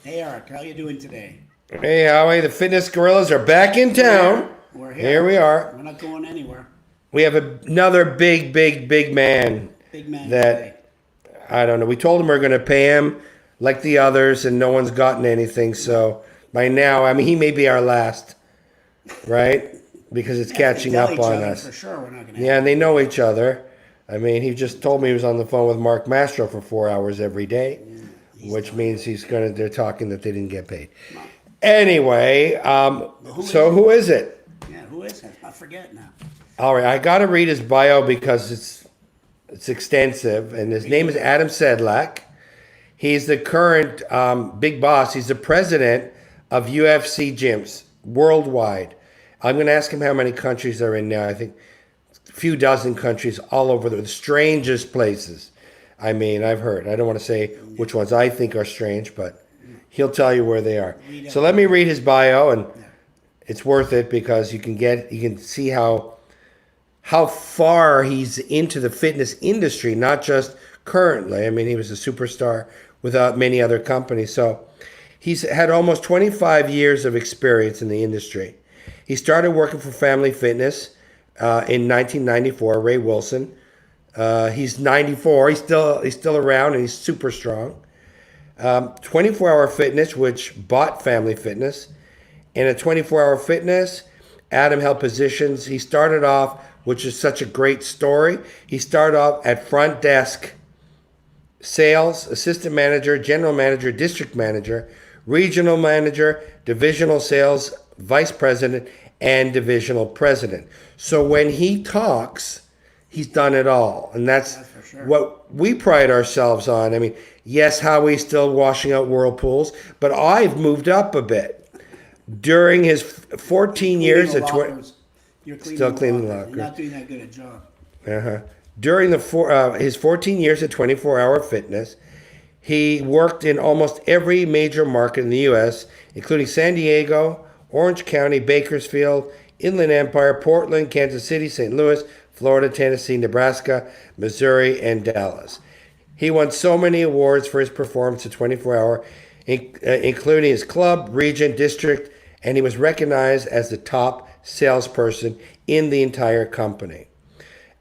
Hey Eric, how you doing today? Hey, Howie, the fitness gorillas are back in town. We're Here here. we are. We're not going anywhere. We have another big man Big man today. that, I don't know. We told him we are going to pay him like the others, and no one's gotten anything. So by now, I mean, he may be our last, right? Because it's Yeah, if they catching tell up each on other us. for sure, we're not going to Yeah, have and they know each other. I mean, he just told me he was on the phone with Mark Mastro for 4 hours every day, which means they're talking that they didn't get paid. Anyway, so who is it? Yeah, who is it? I forget now. All right, I got to read his bio because it's extensive, and his name is Adam Sedlack. He's the current big boss. He's the president of UFC gyms worldwide. I'm going to ask him how many countries they're in now. I think a few dozen countries all over the strangest places. I mean, I've heard. I don't want to say which ones I think are strange, but he'll tell you where they are. So let me read his bio, and it's worth it because you can see how far he's into the fitness industry, not just currently. I mean, he was a superstar without many other companies. So he's had almost 25 years of experience in the industry. He started working for Family Fitness in 1994, Ray Wilson. He's 94. He's still around, and he's super strong. 24-Hour Fitness, which bought Family Fitness. And at 24-Hour Fitness, Adam held positions. He started off, which is such a great story. He started off at front desk, sales, assistant manager, general manager, district manager, regional manager, divisional sales, vice president, and divisional president. So when he talks, he's done it all. And that's for sure. what we pride ourselves on. I mean, yes, Howie's still washing out whirlpools, but I've moved up a bit. During his 14 years at You're still cleaning the lockers. locker. You're not doing that good a job. During his 14 years at 24-Hour Fitness, he worked in almost every major market in the U.S., including San Diego, Orange County, Bakersfield, Inland Empire, Portland, Kansas City, St. Louis, Florida, Tennessee, Nebraska, Missouri, and Dallas. He won so many awards for his performance at 24-Hour, including his club, region, district, and he was recognized as the top salesperson in the entire company.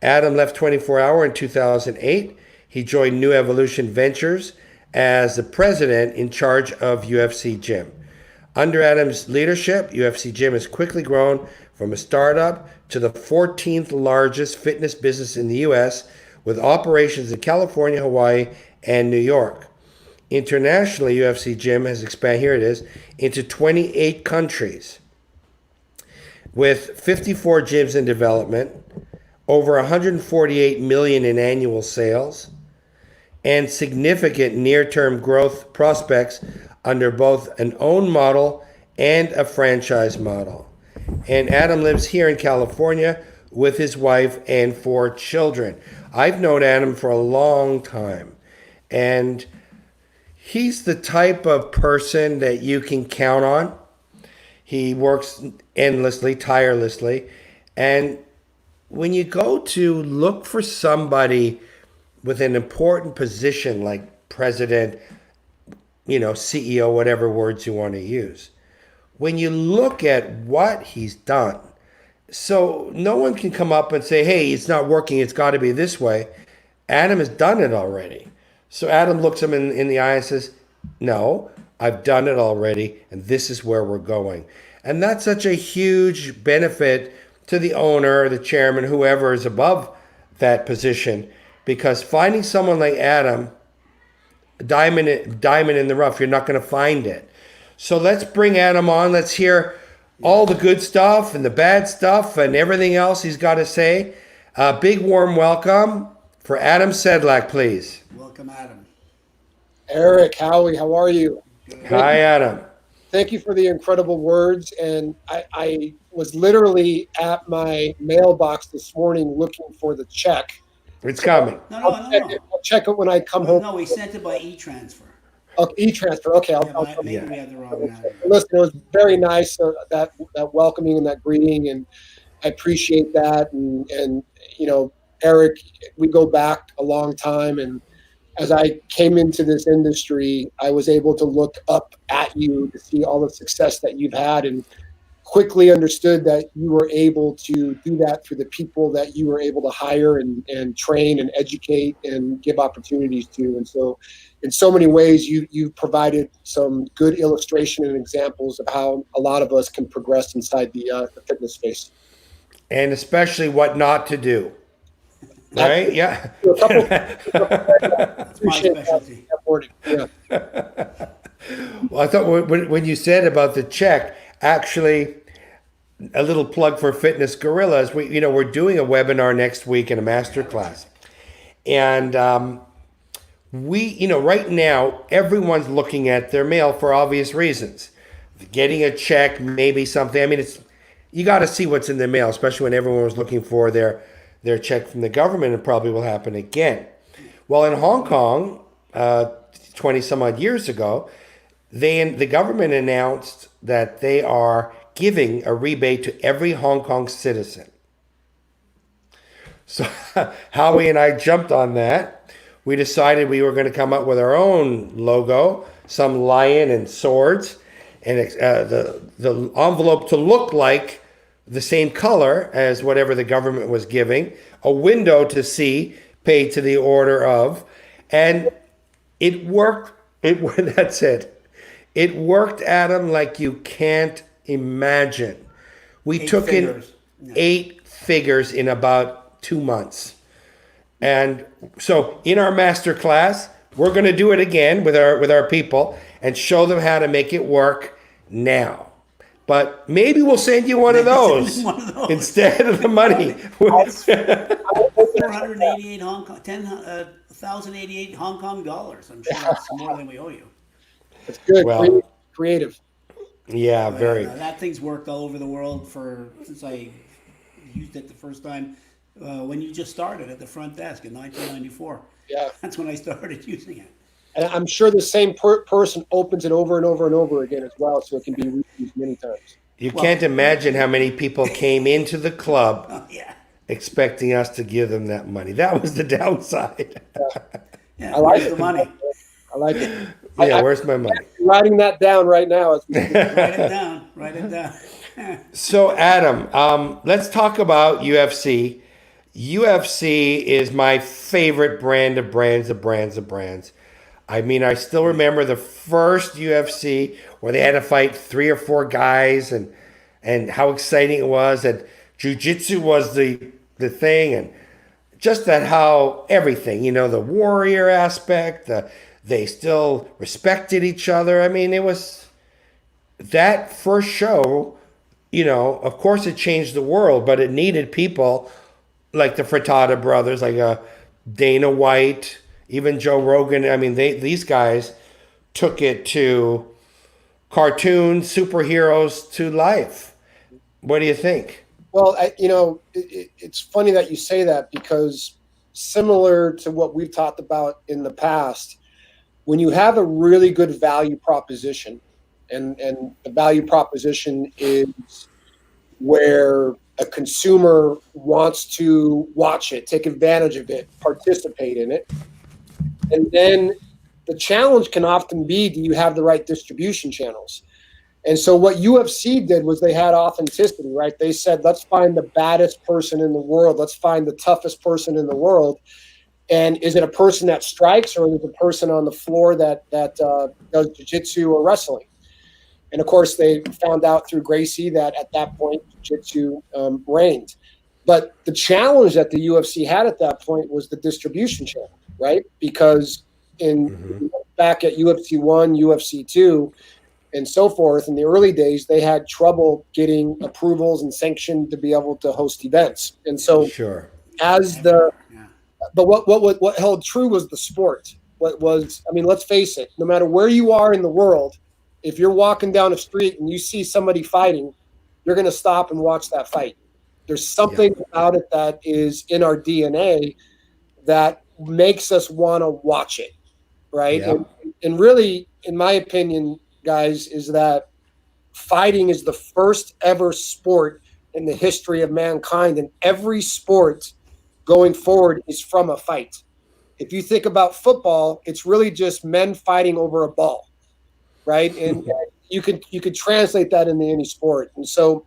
Adam left 24-Hour in 2008. He joined New Evolution Ventures as the president in charge of UFC Gym. Under Adam's leadership, UFC Gym has quickly grown from a startup to the 14th largest fitness business in the U.S., with operations in California, Hawaii, and New York. Internationally, UFC Gym has expanded, here it is, into 28 countries with 54 gyms in development, over 148 million in annual sales, and significant near-term growth prospects under both an own model and a franchise model. And Adam lives here in California with his wife and 4 children. I've known Adam for a long time, and he's the type of person that you can count on. He works endlessly, tirelessly. And when you go to look for somebody with an important position like president, CEO, whatever words you want to use, when you look at what he's done, so no one can come up and say, hey, it's not working, it's got to be this way. Adam has done it already. So Adam looks him in the eye and says, no, I've done it already, and this is where we're going. And that's such a huge benefit to the owner, the chairman, whoever is above that position, because finding someone like Adam, diamond in the rough, you're not going to find it. So let's bring Adam on. Let's hear all the good stuff and the bad stuff and everything else he's got to say. A big warm welcome for Adam Sedlack, please. Welcome, Adam. Eric, Howie, how are you? Hi, Adam. Thank you for the incredible words. And I was literally at my mailbox this morning looking for the check. It's coming. No. I'll check it when I come home. No, we sent it by e-transfer. Okay, e-transfer. Okay, Maybe we had the wrong one. Listen, it was very nice, that welcoming and that greeting, and I appreciate that. And Eric, we go back a long time, and as I came into this industry, I was able to look up at you to see all the success that you've had, and quickly understood that you were able to do that through the people that you were able to hire and train and educate and give opportunities to. And so in so many ways, you provided some good illustration and examples of how a lot of us can progress inside the fitness space. And especially what not to do. Right? Yeah. That's my specialty. Yeah. Well, I thought when you said about the check, actually, a little plug for Fitness Guerrillas. We're doing a webinar next week and a master class, and right now everyone's looking at their mail for obvious reasons. Getting a check, maybe something. I mean, you got to see what's in the mail, especially when everyone was looking for their check from the government. It probably will happen again. Well, in Hong Kong, 20 some odd years ago, the government announced that they are giving a rebate to every Hong Kong citizen. So Howie and I jumped on that. We decided we were going to come up with our own logo, some lion and swords, and the envelope to look like the same color as whatever the government was giving, a window to see, paid to the order of, and it worked. That's it. It worked, Adam, like you can't imagine. We took in 8 figures in about 2 months. And so in our master class, we're going to do it again with our people and show them how to make it work now. But maybe we'll send you one of those instead of the money. 488 Hong Kong, 1,088 Hong Kong dollars. I'm sure that's more than we owe you. It's good. Well, creative. Yeah, very. That thing's worked all over the world since I used it the first time when you just started at the front desk in 1994. Yeah, that's when I started using it. And I'm sure the same person opens it over and over and over again as well, so it can be reused many times. You can't imagine how many people came into the club expecting us to give them that money. That was the downside. Yeah, I like the money. I like it. Yeah, where's my money? I'm writing that down right now. Write it down. Write it down. So, Adam, let's talk about UFC. UFC is my favorite brand of brands. I mean, I still remember the first UFC where they had to fight 3 or 4 guys and how exciting it was. And jiu-jitsu was the thing. And just that how everything, the warrior aspect, they still respected each other. I mean, it was that first show, of course it changed the world, but it needed people like the Furtada brothers, like Dana White, even Joe Rogan. I mean, these guys took it to cartoons, superheroes to life. What do you think? Well, it's funny that you say that, because similar to what we've talked about in the past, when you have a really good value proposition, and the value proposition is where a consumer wants to watch it, take advantage of it, participate in it. And then the challenge can often be, do you have the right distribution channels? And so what UFC did was they had authenticity, right? They said, let's find the baddest person in the world. Let's find the toughest person in the world. And is it a person that strikes, or is it a person on the floor that does jiu-jitsu or wrestling? And of course, they found out through Gracie that at that point, jiu-jitsu reigned. But the challenge that the UFC had at that point was the distribution channel, right? Because back at UFC 1, UFC 2, and so forth, in the early days, they had trouble getting approvals and sanctioned to be able to host events. And so but what held true was the sport. Let's face it, no matter where you are in the world, if you're walking down a street and you see somebody fighting, you're going to stop and watch that fight. There's something about it that is in our DNA that makes us want to watch it, right? Yeah. And really, in my opinion, guys, is that fighting is the first ever sport in the history of mankind, and every sport going forward is from a fight. If you think about football, it's really just men fighting over a ball, right? And you could translate that into any sport. And so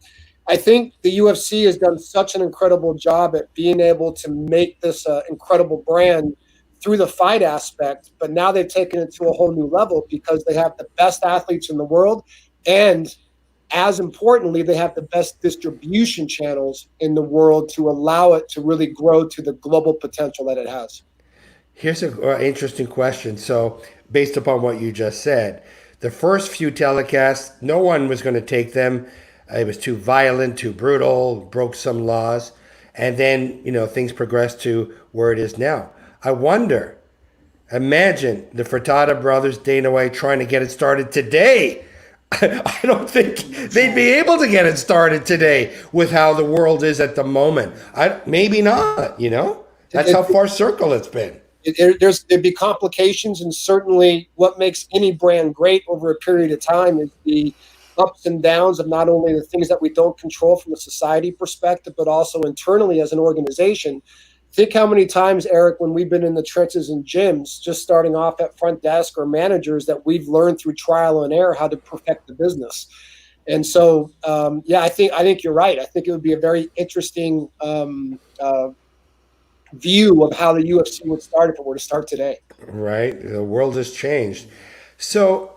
I think the UFC has done such an incredible job at being able to make this incredible brand through the fight aspect, but now they've taken it to a whole new level because they have the best athletes in the world, and as importantly, they have the best distribution channels in the world to allow it to really grow to the global potential that it has. Here's an interesting question. So, based upon what you just said, the first few telecasts, no one was going to take them. It was too violent, too brutal, broke some laws. And then, things progressed to where it is now. I wonder, imagine the Furtada brothers, Dana White, trying to get it started today. I don't think they'd be able to get it started today with how the world is at the moment. Maybe not, That's how far circle it's been. There'd be complications, and certainly what makes any brand great over a period of time is the ups and downs of not only the things that we don't control from a society perspective, but also internally as an organization. Think how many times, Eric, when we've been in the trenches in gyms, just starting off at front desk or managers, that we've learned through trial and error how to perfect the business. And so, I think you're right. I think it would be a very interesting view of how the UFC would start if it were to start today. Right. The world has changed. So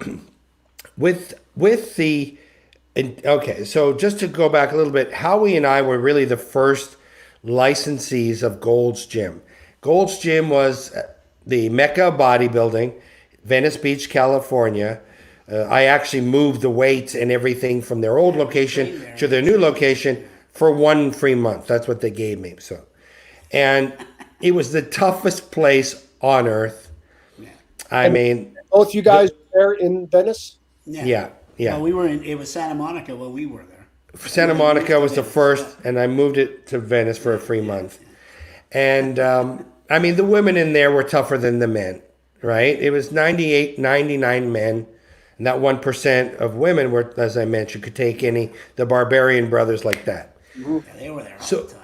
so just to go back a little bit, Howie and I were really the first licensees of Gold's Gym. Gold's Gym was the mecca of bodybuilding, Venice Beach, California. I actually moved the weights and everything from their old location to their new location for 1 free month. That's what they gave me. And it was the toughest place on earth. I mean, both you guys were there in Venice? Yeah. Well, it was Santa Monica when we were there. Santa Monica was the first, and I moved it to Venice for a free month. And, the women in there were tougher than the men, right? It was 98, 99 men. And that 1% of women were, as I mentioned, could take the Barbarian brothers like that. Yeah, they were there all the time.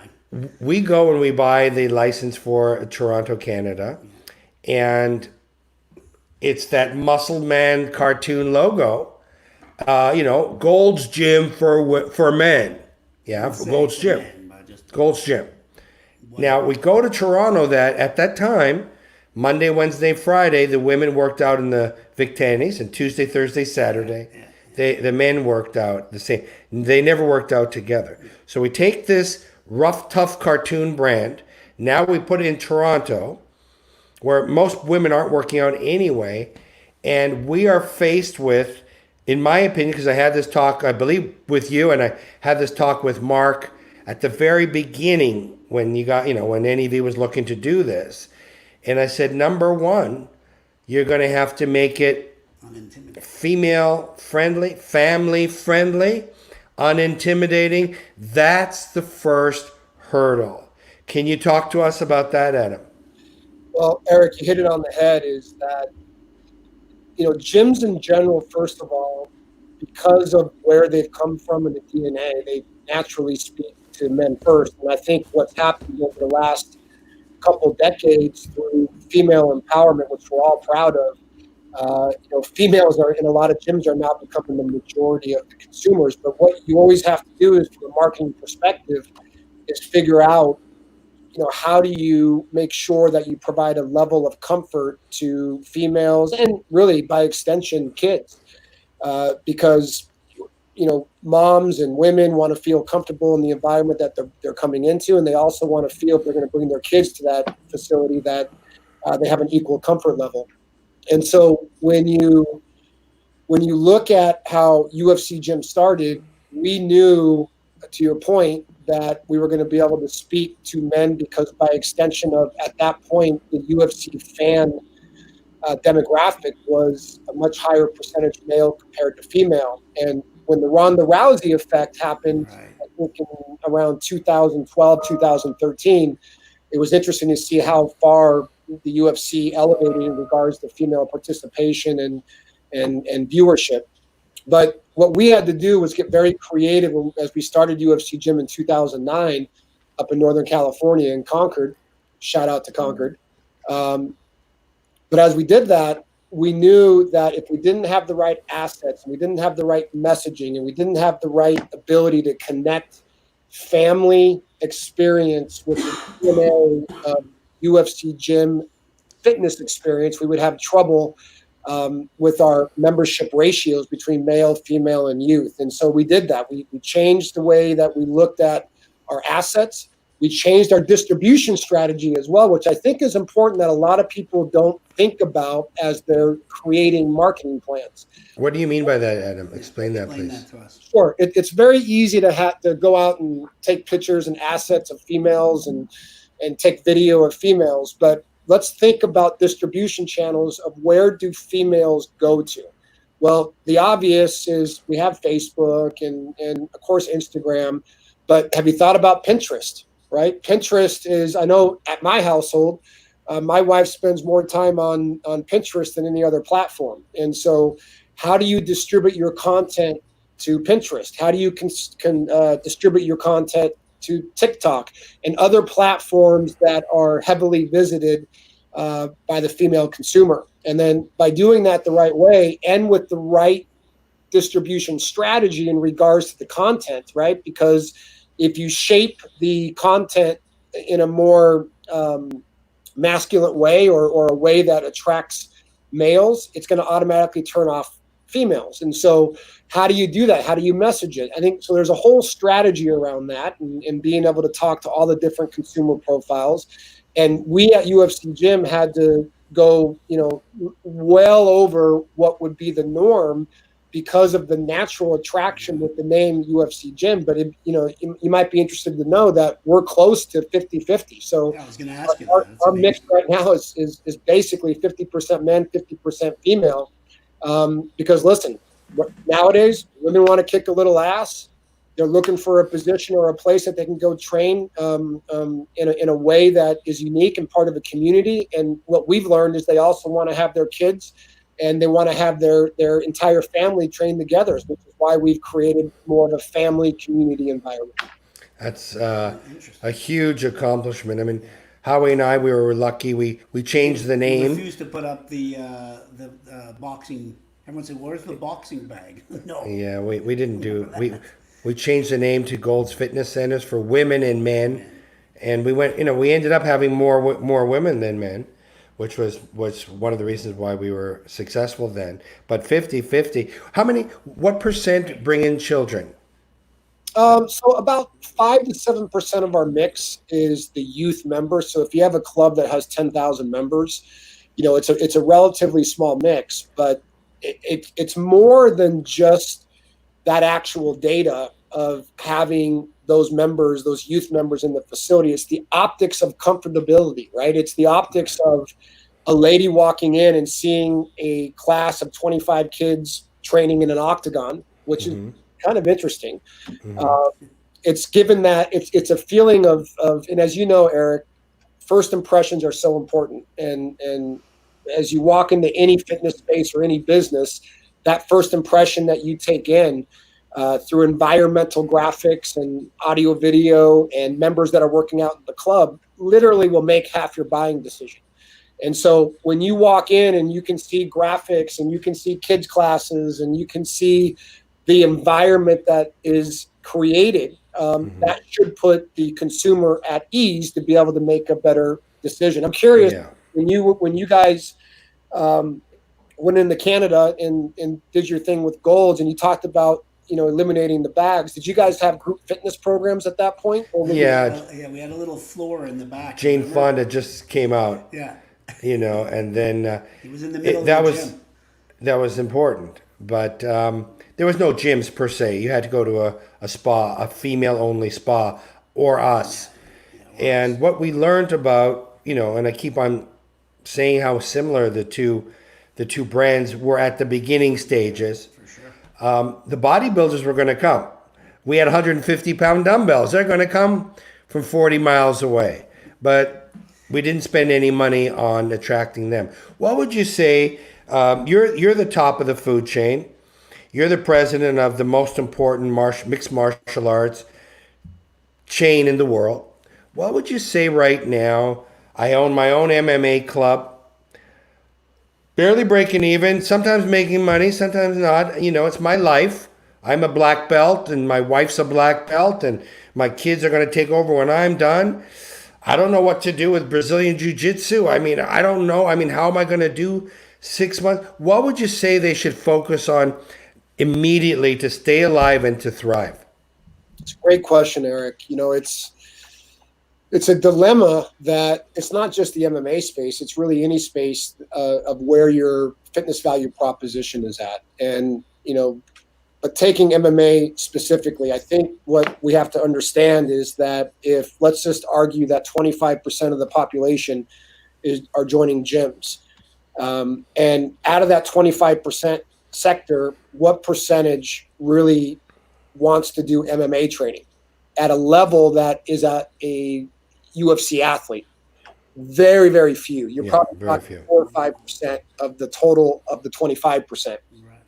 We go and we buy the license for Toronto, Canada. And it's that muscle man cartoon logo. Gold's Gym for men. Yeah, for Gold's Gym. Gold's Gym. Now, we go to Toronto at that time, Monday, Wednesday, Friday, the women worked out in the Victanis, and Tuesday, Thursday, Saturday, the men worked out the same. They never worked out together. So we take this rough, tough cartoon brand. Now we put it in Toronto, where most women aren't working out anyway, and we are faced with, in my opinion, because I had this talk, I believe, with you, and I had this talk with Mark at the very beginning when when NEV was looking to do this. And I said, number one, you're going to have to make it female friendly, family friendly, unintimidating. That's the first hurdle. Can you talk to us about that, Adam? Well, Eric, you hit it on the head, is that gyms in general, first of all, because of where they've come from in the DNA, they naturally speak to men first. And I think what's happened over the last couple decades through female empowerment, which we're all proud of, females are in a lot of gyms are now becoming the majority of the consumers. But what you always have to do is, from a marketing perspective, is figure out, how do you make sure that you provide a level of comfort to females and really by extension kids, because moms and women want to feel comfortable in the environment that they're coming into, and they also want to feel if they're going to bring their kids to that facility that they have an equal comfort level. And so when you look at how UFC Gym started, we knew, to your point, that we were going to be able to speak to men because by extension of, at that point, the UFC fan demographic was a much higher percentage male compared to female. And when the Ronda Rousey effect happened, I think in around 2012, 2013, it was interesting to see how far the UFC elevated in regards to female participation and viewership. But what we had to do was get very creative as we started UFC Gym in 2009 up in Northern California in Concord. Shout out to Concord. But as we did that, we knew that if we didn't have the right assets, and we didn't have the right messaging, and we didn't have the right ability to connect family experience with the DNA of UFC gym fitness experience, we would have trouble with our membership ratios between male, female, and youth. And so we did that. We changed the way that we looked at our assets. We changed our distribution strategy as well, which I think is important that a lot of people don't think about as they're creating marketing plans. What do you mean by that, Adam? Explain that, Explain please. that to us. Sure. It's very easy to have to go out and take pictures and assets of females and take video of females, but let's think about distribution channels of where do females go to. Well, the obvious is we have Facebook and of course Instagram, but have you thought about Pinterest, right? Pinterest is, I know at my household, my wife spends more time on Pinterest than any other platform. And so how do you distribute your content to Pinterest? How do you distribute your content to TikTok and other platforms that are heavily visited by the female consumer? And then by doing that the right way and with the right distribution strategy in regards to the content, right? Because if you shape the content in a more masculine way or a way that attracts males, it's going to automatically turn off females. And so how do you do that? How do you message it? I think so there's a whole strategy around that and being able to talk to all the different consumer profiles. And we at UFC Gym had to go, well over what would be the norm because of the natural attraction with the name UFC Gym. But, you might be interested to know that we're close to 50-50. So yeah, I was going to ask you our mix right now is basically 50% men, 50% female. Because listen, nowadays women want to kick a little ass. They're looking for a position or a place that they can go train in a way that is unique and part of a community. And what we've learned is they also want to have their kids and they want to have their entire family train together, which is why we've created more of a family community environment. That's a huge accomplishment. I mean, Howie and I, we were lucky. We changed the You name. refused to put up the boxing. Everyone said, "Where's the boxing bag?" No. Yeah, we didn't do we changed the name to Gold's Fitness Centers for women and men, and we went. We ended up having more women than men, which was one of the reasons why we were successful then. But 50-50. What percent bring in children? So about 5 to 7% of our mix is the youth members. So if you have a club that has 10,000 members, it's a relatively small mix, but it's more than just that actual data of having those members, those youth members in the facility. It's the optics of comfortability, right? It's the optics of a lady walking in and seeing a class of 25 kids training in an octagon, which is kind of interesting. It's given that it's a feeling of, and as you know, Eric, first impressions are so important. And as you walk into any fitness space or any business, that first impression that you take in through environmental graphics and audio, video, and members that are working out in the club literally will make half your buying decision. And so when you walk in and you can see graphics and you can see kids classes and you can see the environment that is created, that should put the consumer at ease to be able to make a better decision. I'm curious, when you guys went into Canada and did your thing with Golds and you talked about eliminating the bags, did you guys have group fitness programs at that point? Yeah, we had a little floor in the back. Jane Fonda just came out. Yeah. And then he was in the middle of the gym. That was important, but there was no gyms per se. You had to go to a spa, a female-only spa, or us. And what we learned about, and I keep on saying how similar the two brands were at the beginning stages. For sure. The bodybuilders were going to come. We had 150-pound dumbbells. They're going to come from 40 miles away. But we didn't spend any money on attracting them. What would you say? You're the top of the food chain. You're the president of the most important mixed martial arts chain in the world. What would you say right now? I own my own MMA club. Barely breaking even, sometimes making money, sometimes not. You know, it's my life. I'm a black belt and my wife's a black belt and my kids are going to take over when I'm done. I don't know what to do with Brazilian Jiu-Jitsu. I mean, I don't know. I mean, how am I going to do 6 months? What would you say they should focus on immediately to stay alive and to thrive? It's a great question, Eric. You know, it's a dilemma that it's not just the MMA space, it's really any space of where your fitness value proposition is at. And, you know, but taking MMA specifically, I think what we have to understand is that if, let's just argue that 25% of the population are joining gyms, and out of that 25% sector, what percentage really wants to do MMA training at a level that is at a UFC athlete? Very, very few. You're probably talking 4 or 5% of the total of the 25%. Right.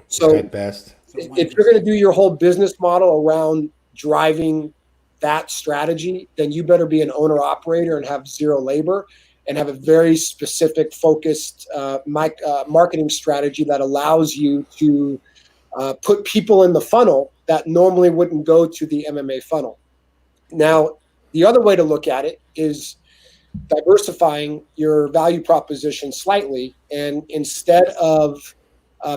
So At best. if you're going to do your whole business model around driving that strategy, then you better be an owner operator and have zero labor and have a very specific focused marketing strategy that allows you to put people in the funnel that normally wouldn't go to the MMA funnel. Now, the other way to look at it is diversifying your value proposition slightly, and instead of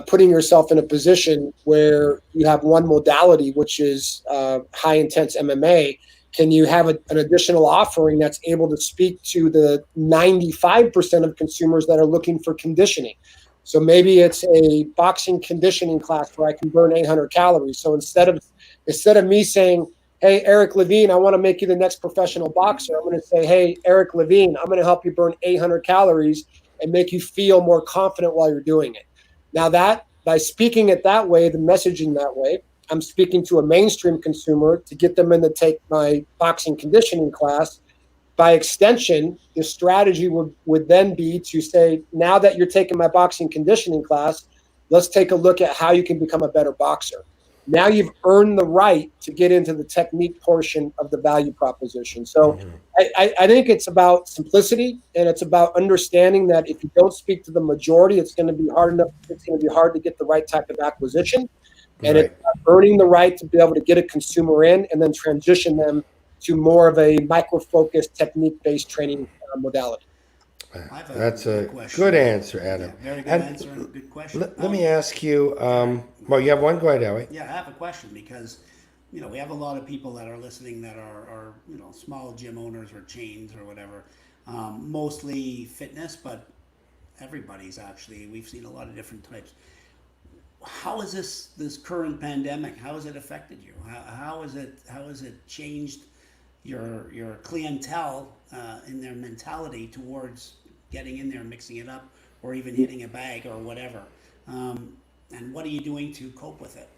putting yourself in a position where you have one modality, which is high intense MMA, can you have an additional offering that's able to speak to the 95% of consumers that are looking for conditioning? So maybe it's a boxing conditioning class where I can burn 800 calories. So instead of me saying, hey, Eric Levine, I want to make you the next professional boxer, I'm going to say, hey, Eric Levine, I'm going to help you burn 800 calories and make you feel more confident while you're doing it. Now that, by speaking it that way, the messaging that way, I'm speaking to a mainstream consumer to get them in to take my boxing conditioning class. By extension, the strategy would then be to say, now that you're taking my boxing conditioning class, let's take a look at how you can become a better boxer. Now you've earned the right to get into the technique portion of the value proposition. So I think it's about simplicity, and it's about understanding that if you don't speak to the majority, it's going to be hard to get the right type of acquisition. And it's about earning the right to be able to get a consumer in and then transition them to more of a micro-focused technique-based training modality. That's a good answer, Adam. Yeah, very good answer and a good question. Let me ask you, well, you have one? Go ahead, Howie. Yeah, I have a question because, you know, we have a lot of people that are listening that are you know, small gym owners or chains or whatever, mostly fitness, but everybody's actually, we've seen a lot of different types. How is this current pandemic, how has it affected you? How has it changed your clientele in their mentality towards getting in there, mixing it up, or even hitting a bag or whatever? And what are you doing to cope with it?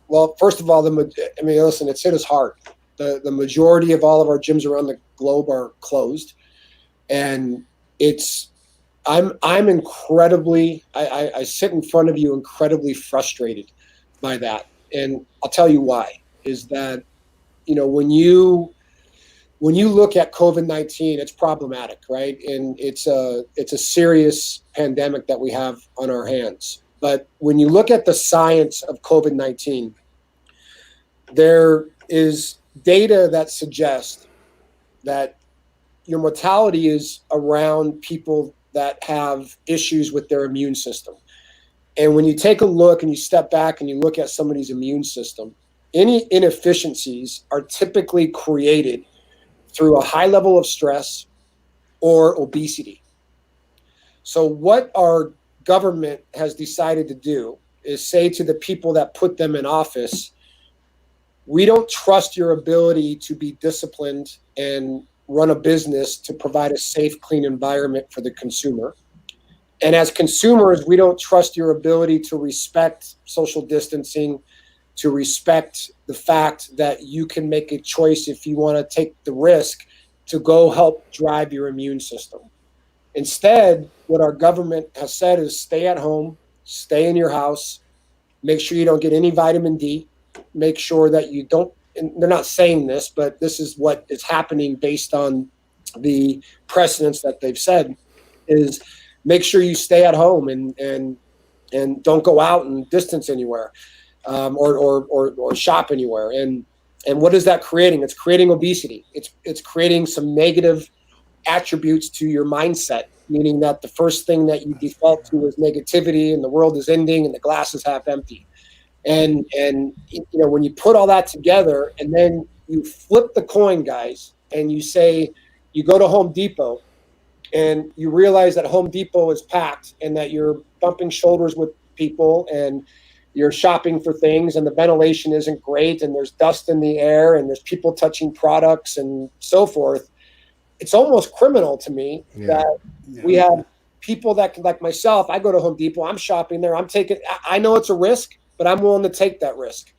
Well, first of all, listen, it's hit us hard. The majority of all of our gyms around the globe are closed, and I'm incredibly, I sit in front of you incredibly frustrated by that. And I'll tell you why, is that, you know, when you look at COVID-19, it's problematic, right? And it's a serious pandemic that we have on our hands. But when you look at the science of COVID-19, there is data that suggests that your mortality is around people that have issues with their immune system. And when you take a look and you step back and you look at somebody's immune system, any inefficiencies are typically created through a high level of stress or obesity. So what our government has decided to do is say to the people that put them in office, we don't trust your ability to be disciplined and run a business to provide a safe, clean environment for the consumer. And as consumers, we don't trust your ability to respect social distancing, to respect the fact that you can make a choice if you want to take the risk to go help drive your immune system. Instead, what our government has said is stay at home, stay in your house, make sure you don't get any vitamin D, make sure that you don't, and they're not saying this, but this is what is happening based on the precedents that they've said, is make sure you stay at home and don't go out and distance anywhere, or shop anywhere. And what is that creating? It's creating obesity. It's creating some negative attributes to your mindset, meaning that the first thing that you default to is negativity, and the world is ending and the glass is half empty. And when you put all that together, and then you flip the coin, guys, and you say, you go to Home Depot and you realize that Home Depot is packed and that you're bumping shoulders with people and you're shopping for things and the ventilation isn't great and there's dust in the air and there's people touching products and so forth. It's almost criminal to me that we have people that can, like myself, I go to Home Depot, I'm shopping there, I know it's a risk, but I'm willing to take that risk.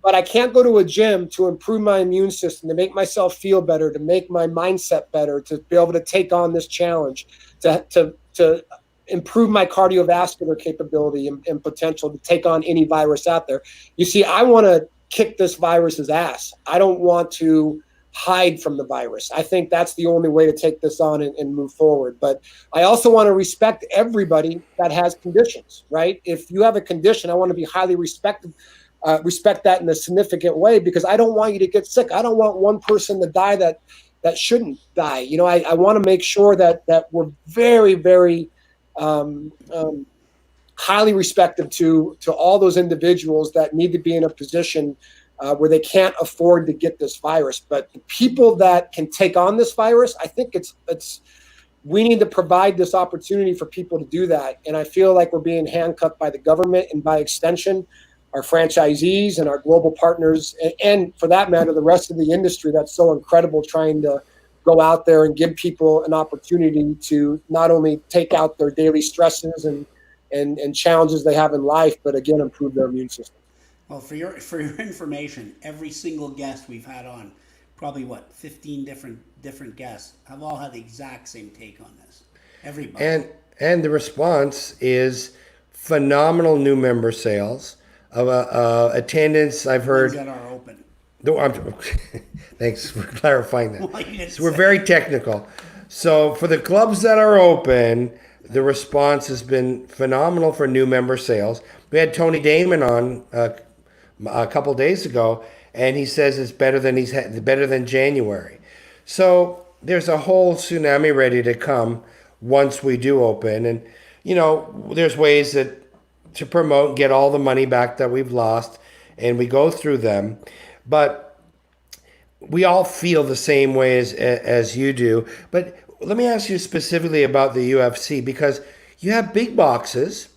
But I can't go to a gym to improve my immune system, to make myself feel better, to make my mindset better, to be able to take on this challenge, to improve my cardiovascular capability and potential to take on any virus out there. You see, I want to kick this virus's ass. I don't want to hide from the virus. I think that's the only way to take this on and move forward. But I also want to respect everybody that has conditions, right? If you have a condition, I want to be highly respected. Respect that in a significant way, because I don't want you to get sick. I don't want one person to die that shouldn't die. You know, I want to make sure that we're very, very highly respectful to all those individuals that need to be in a position where they can't afford to get this virus. But the people that can take on this virus, I think we need to provide this opportunity for people to do that. And I feel like we're being handcuffed by the government and by extension, our franchisees and our global partners, and for that matter, the rest of the industry that's so incredible, trying to go out there and give people an opportunity to not only take out their daily stresses and challenges they have in life, but again, improve their immune system. Well, for your information, every single guest we've had on, probably 15 different guests, have all had the exact same take on this. Everybody. And the response is phenomenal new member sales. Attendance, I've heard. Ones that are open. Thanks for clarifying that. Well, So we're very technical. So for the clubs that are open, the response has been phenomenal for new member sales. We had Tony Damon on a couple days ago, and he says it's better than January. So there's a whole tsunami ready to come once we do open, and there's ways to promote and get all the money back that we've lost, and we go through them. But we all feel the same way as you do. But let me ask you specifically about the UFC, because you have big boxes.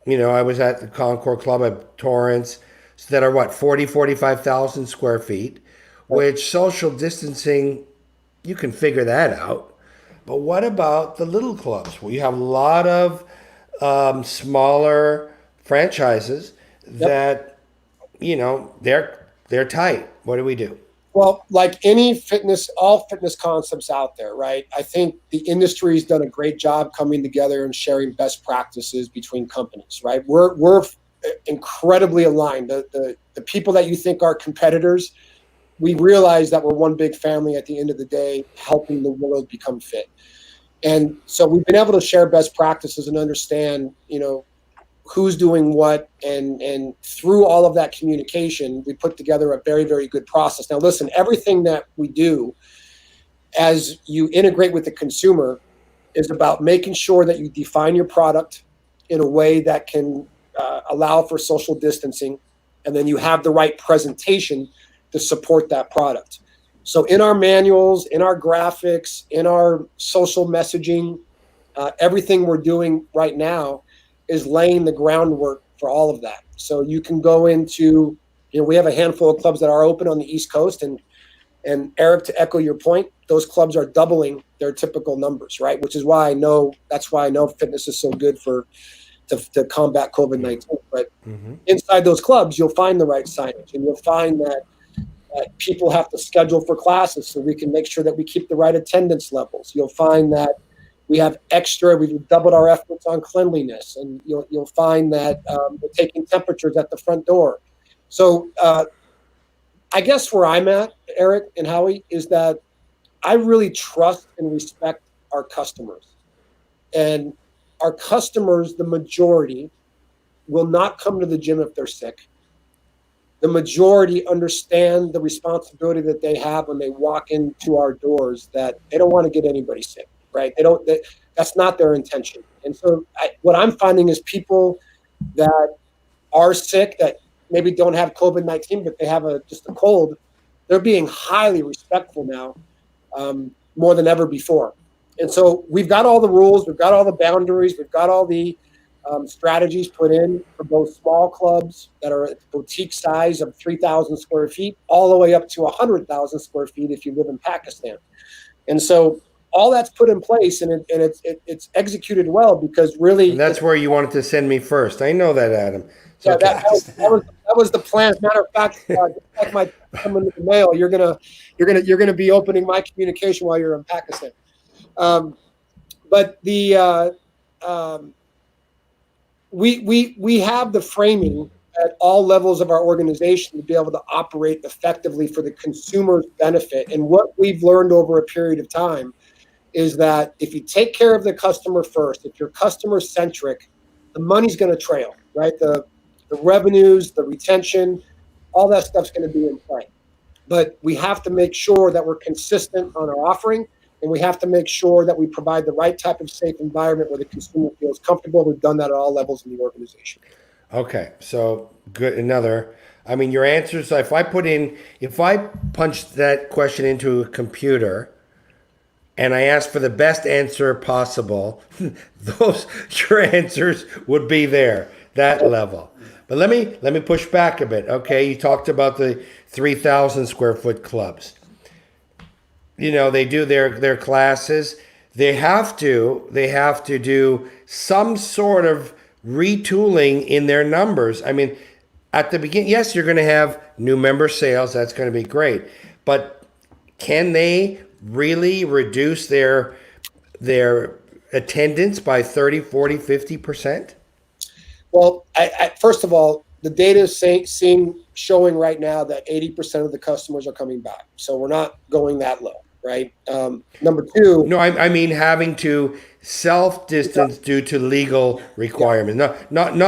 I was at the Concord Club at Torrance that are 45,000 square feet, which social distancing, you can figure that out. But what about the little clubs? Well, you have a lot of smaller franchises that, they're tight. What do we do? Well, like all fitness concepts out there, right? I think the industry's done a great job coming together and sharing best practices between companies, right? We're incredibly aligned. The people that you think are competitors, we realize that we're one big family at the end of the day, helping the world become fit. And so we've been able to share best practices and understand, who's doing what, and through all of that communication, we put together a very, very good process. Now, listen, everything that we do as you integrate with the consumer is about making sure that you define your product in a way that can allow for social distancing, and then you have the right presentation to support that product. So in our manuals, in our graphics, in our social messaging, everything we're doing right now is laying the groundwork for all of that. So you can go into, we have a handful of clubs that are open on the East Coast, and Eric, to echo your point, those clubs are doubling their typical numbers, right? Which is why I know fitness is so good to combat COVID-19. But inside those clubs, you'll find the right signage, and you'll find that people have to schedule for classes so we can make sure that we keep the right attendance levels. You'll find that we've doubled our efforts on cleanliness, and you'll find that we're taking temperatures at the front door. So I guess where I'm at, Eric and Howie, is that I really trust and respect our customers. And our customers, the majority, will not come to the gym if they're sick. The majority understand the responsibility that they have when they walk into our doors, that they don't want to get anybody sick, right? That's not their intention. And so what I'm finding is people that are sick, that maybe don't have COVID-19, but they have just a cold, they're being highly respectful now, more than ever before. And so we've got all the rules, we've got all the boundaries, we've got all the strategies put in for both small clubs that are at the boutique size of 3,000 square feet, all the way up to 100,000 square feet if you live in Pakistan. And so all that's put in place, and it's executed well, because really, And that's where you wanted to send me first. I know that, Adam. So yeah, that was the plan. As a matter of fact, like my coming in the mail, you're gonna be opening my communication while you're in Pakistan. But we have the framing at all levels of our organization to be able to operate effectively for the consumer's benefit. And what we've learned over a period of time is that if you take care of the customer first, if you're customer centric, the money's going to trail, right? The revenues, the retention, all that stuff's going to be in play. But we have to make sure that we're consistent on our offering, and we have to make sure that we provide the right type of safe environment where the consumer feels comfortable. We've done that at all levels in the organization. Okay, so good. I mean, your answers, if I punched that question into a computer and I asked for the best answer possible, your answers would be there, that level. But let me push back a bit. Okay, you talked about the 3,000 square foot clubs. They do their classes. They have to do some sort of retooling in their numbers. I mean, at the beginning, yes, you're going to have new member sales. That's going to be great. But can they really reduce their attendance by 30, 40, 50%? Well, first of all, the data is showing right now that 80% of the customers are coming back. So we're not going that low, right? Number two. No, I mean having to self-distance due to legal requirements. Not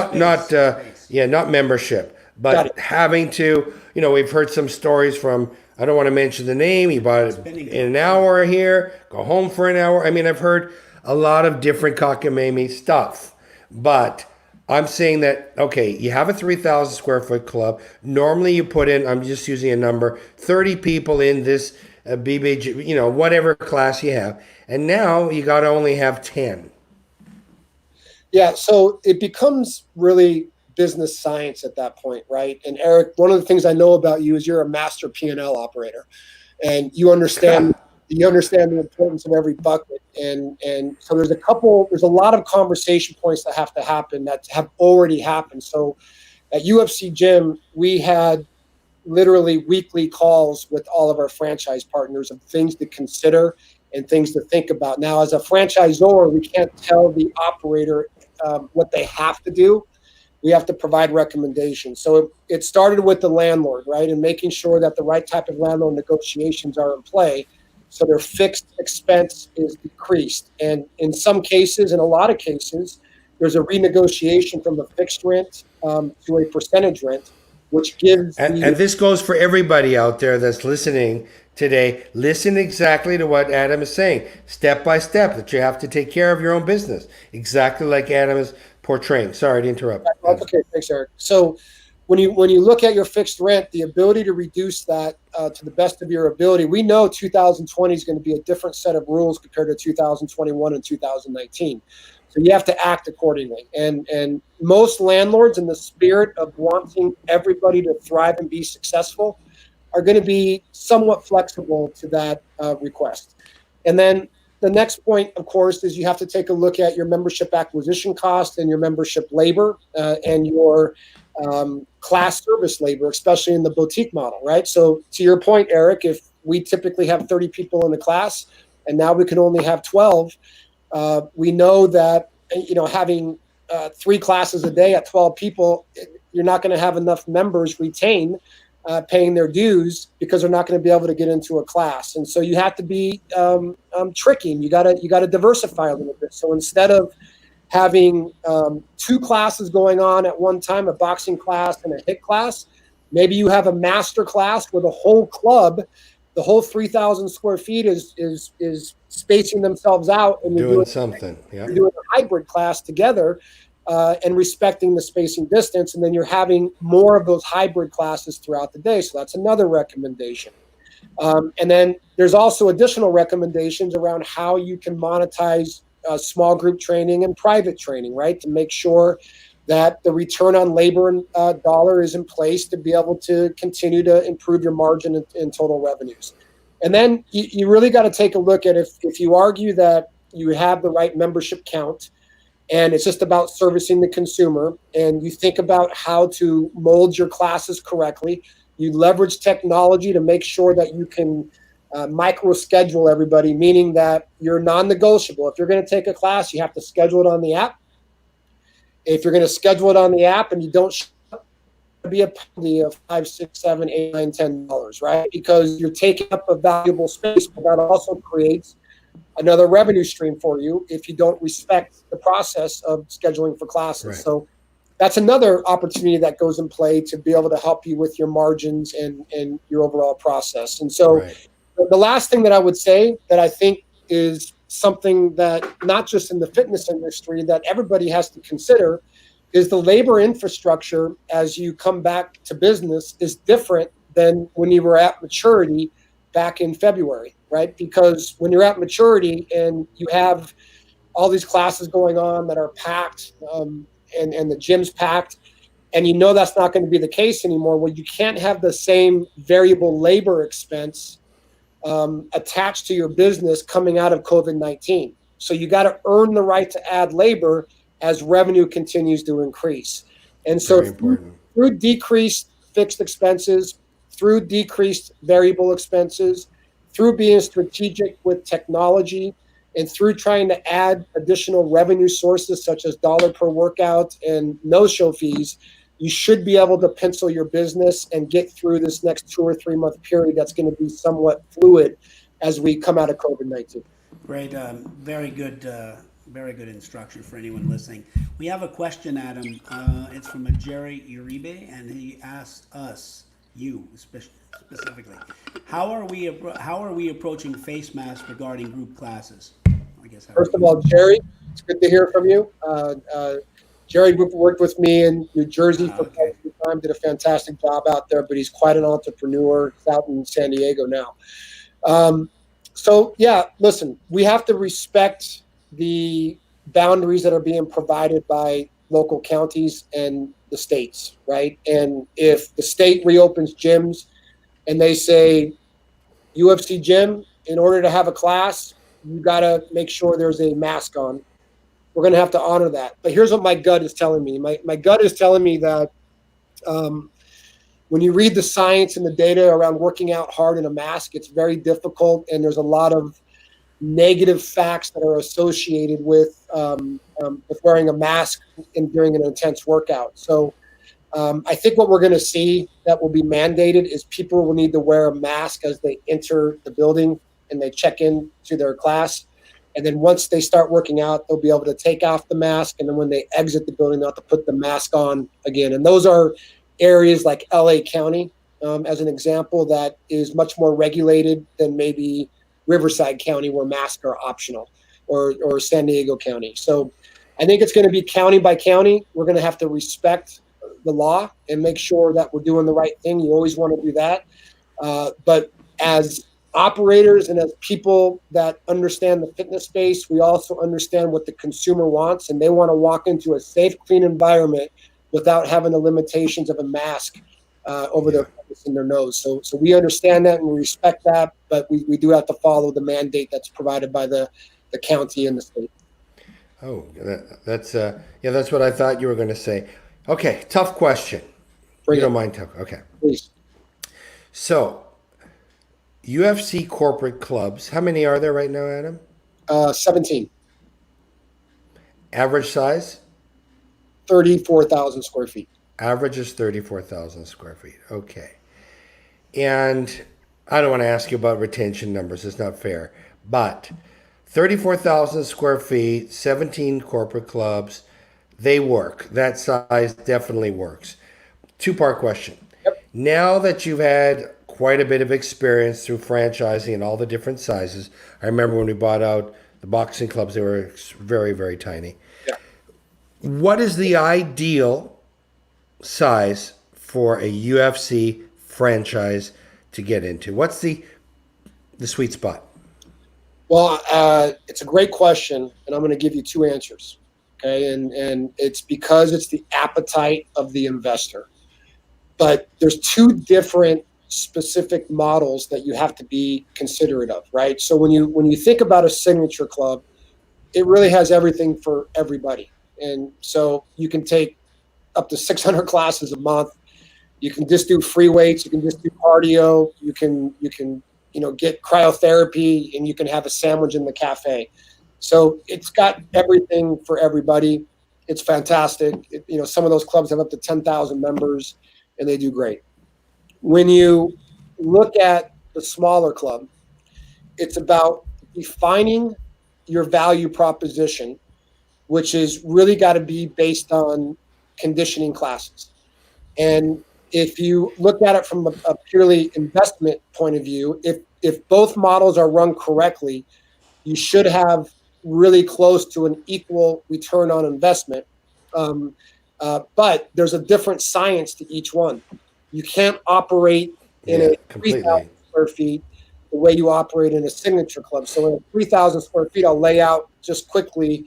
membership, but having to, we've heard some stories from, I don't want to mention the name, he bought it in an hour here, go home for an hour. I mean, I've heard a lot of different cockamamie stuff, but I'm saying that, okay, you have a 3,000 square foot club. Normally you put in, I'm just using a number, 30 people in this BBG, whatever class you have. And now you got to only have 10. Yeah, so it becomes really business science at that point, right? And Eric, one of the things I know about you is you're a master P&L operator, and you understand the importance of every bucket. And so there's a lot of conversation points that have to happen that have already happened. So at UFC Gym, we had literally weekly calls with all of our franchise partners of things to consider and things to think about. Now, as a franchisor, we can't tell the operator what they have to do. We have to provide recommendations. So it started with the landlord, right? And making sure that the right type of landlord negotiations are in play, so their fixed expense is decreased. And in some cases, in a lot of cases, there's a renegotiation from a fixed rent to a percentage rent, which gives and this goes for everybody out there that's listening today. Listen exactly to what Adam is saying, step by step, that you have to take care of your own business, exactly like Adam is portraying. Sorry to interrupt. That's okay, thanks, Eric. So when you look at your fixed rent, the ability to reduce that to the best of your ability, we know 2020 is going to be a different set of rules compared to 2021 and 2019. So you have to act accordingly. And most landlords, in the spirit of wanting everybody to thrive and be successful, are going to be somewhat flexible to that request. And then the next point, of course, is you have to take a look at your membership acquisition cost and your membership labor and your class service labor, especially in the boutique model, right? So to your point, Eric, if we typically have 30 people in a class and now we can only have 12, we know that, having 3 classes a day at 12 people, you're not going to have enough members retain paying their dues because they're not going to be able to get into a class. And so you have to be tricky. You gotta diversify a little bit. So instead of having 2 classes going on at one time, a boxing class and a HIIT class, maybe you have a master class where the whole club, the whole 3,000 square feet is spacing themselves out, and you're doing something. Yeah. You're doing a hybrid class together, and respecting the spacing distance, and then you're having more of those hybrid classes throughout the day. So that's another recommendation. And then there's also additional recommendations around how you can monetize small group training and private training, right? To make sure that the return on labor dollar is in place to be able to continue to improve your margin and total revenues. And then you really got to take a look at if you argue that you have the right membership count and it's just about servicing the consumer, and you think about how to mold your classes correctly, you leverage technology to make sure that you can micro schedule everybody, meaning that you're non-negotiable. If you're going to take a class, you have to schedule it on the app. If you're going to schedule it on the app and you don't show up, it'll be a penalty of $5, $6, $7, $8, $9, $10, right? Because you're taking up a valuable space, but that also creates another revenue stream for you if you don't respect the process of scheduling for classes. Right. So that's another opportunity that goes in play to be able to help you with your margins and your overall process. And so the last thing that I would say that I think is something that not just in the fitness industry that everybody has to consider is the labor infrastructure as you come back to business is different than when you were at maturity back in February, right? Because when you're at maturity and you have all these classes going on that are packed, and the gym's packed, and you know that's not going to be the case anymore, well, you can't have the same variable labor expense attached to your business coming out of COVID-19. So you got to earn the right to add labor as revenue continues to increase. And so through decreased fixed expenses, through decreased variable expenses, through being strategic with technology, and through trying to add additional revenue sources such as dollar per workout and no-show fees, you should be able to pencil your business and get through this next 2 or 3 month period that's going to be somewhat fluid as we come out of COVID-19. Great. Very good instruction for anyone listening. We have a question, Adam. It's from a Jerry Uribe, and he asked us, you specifically, how are we approaching face masks regarding group classes? I guess. First of all, Jerry, it's good to hear from you. Jerry worked with me in New Jersey for quite some time, did a fantastic job out there, but he's quite an entrepreneur. He's out in San Diego now. So yeah, listen, we have to respect the boundaries that are being provided by local counties and the states, right? And if the state reopens gyms and they say, UFC gym, in order to have a class, you got to make sure there's a mask on. We're going to have to honor that. But here's what my gut is telling me. My gut is telling me that when you read the science and the data around working out hard in a mask, it's very difficult, and there's a lot of negative facts that are associated with wearing a mask during an intense workout. So I think what we're going to see that will be mandated is people will need to wear a mask as they enter the building and they check in to their class. And then once they start working out, they'll be able to take off the mask. And then when they exit the building, they'll have to put the mask on again. And those are areas like LA County, as an example, that is much more regulated than maybe Riverside County, where masks are optional, or San Diego County. So I think it's going to be county by county. We're going to have to respect the law and make sure that we're doing the right thing. You always want to do that. But as operators and as people that understand the fitness space, we also understand what the consumer wants, and they want to walk into a safe, clean environment without having the limitations of a mask over their face and their nose. So we understand that and we respect that, but we do have to follow the mandate that's provided by the county and the state. Oh, that's what I thought you were going to say. Okay, tough question. You don't mind tough? Okay. Please. So, UFC corporate clubs, how many are there right now, Adam? 17. Average size? 34,000 square feet. Average is 34,000 square feet. Okay. And I don't want to ask you about retention numbers. It's not fair. But 34,000 square feet, 17 corporate clubs, they work. That size definitely works. Two-part question. Now that you've had quite a bit of experience through franchising and all the different sizes, I remember when we bought out the boxing clubs, they were very, very tiny. Yeah. What is the ideal size for a UFC franchise to get into? What's the sweet spot? Well, it's a great question, and I'm going to give you two answers. Okay, and it's because it's the appetite of the investor. But there's two different specific models that you have to be considerate of, right? So when you think about a signature club, it really has everything for everybody. And so you can take up to 600 classes a month. You can just do free weights. You can just do cardio. You can get cryotherapy, and you can have a sandwich in the cafe. So it's got everything for everybody. It's fantastic. Some of those clubs have up to 10,000 members, and they do great. When you look at the smaller club, it's about defining your value proposition, which is really got to be based on conditioning classes. And if you look at it from a purely investment point of view, if both models are run correctly, you should have really close to an equal return on investment. But there's a different science to each one. You can't operate in a 3,000 square feet the way you operate in a signature club. So in a 3,000 square feet, I'll lay out just quickly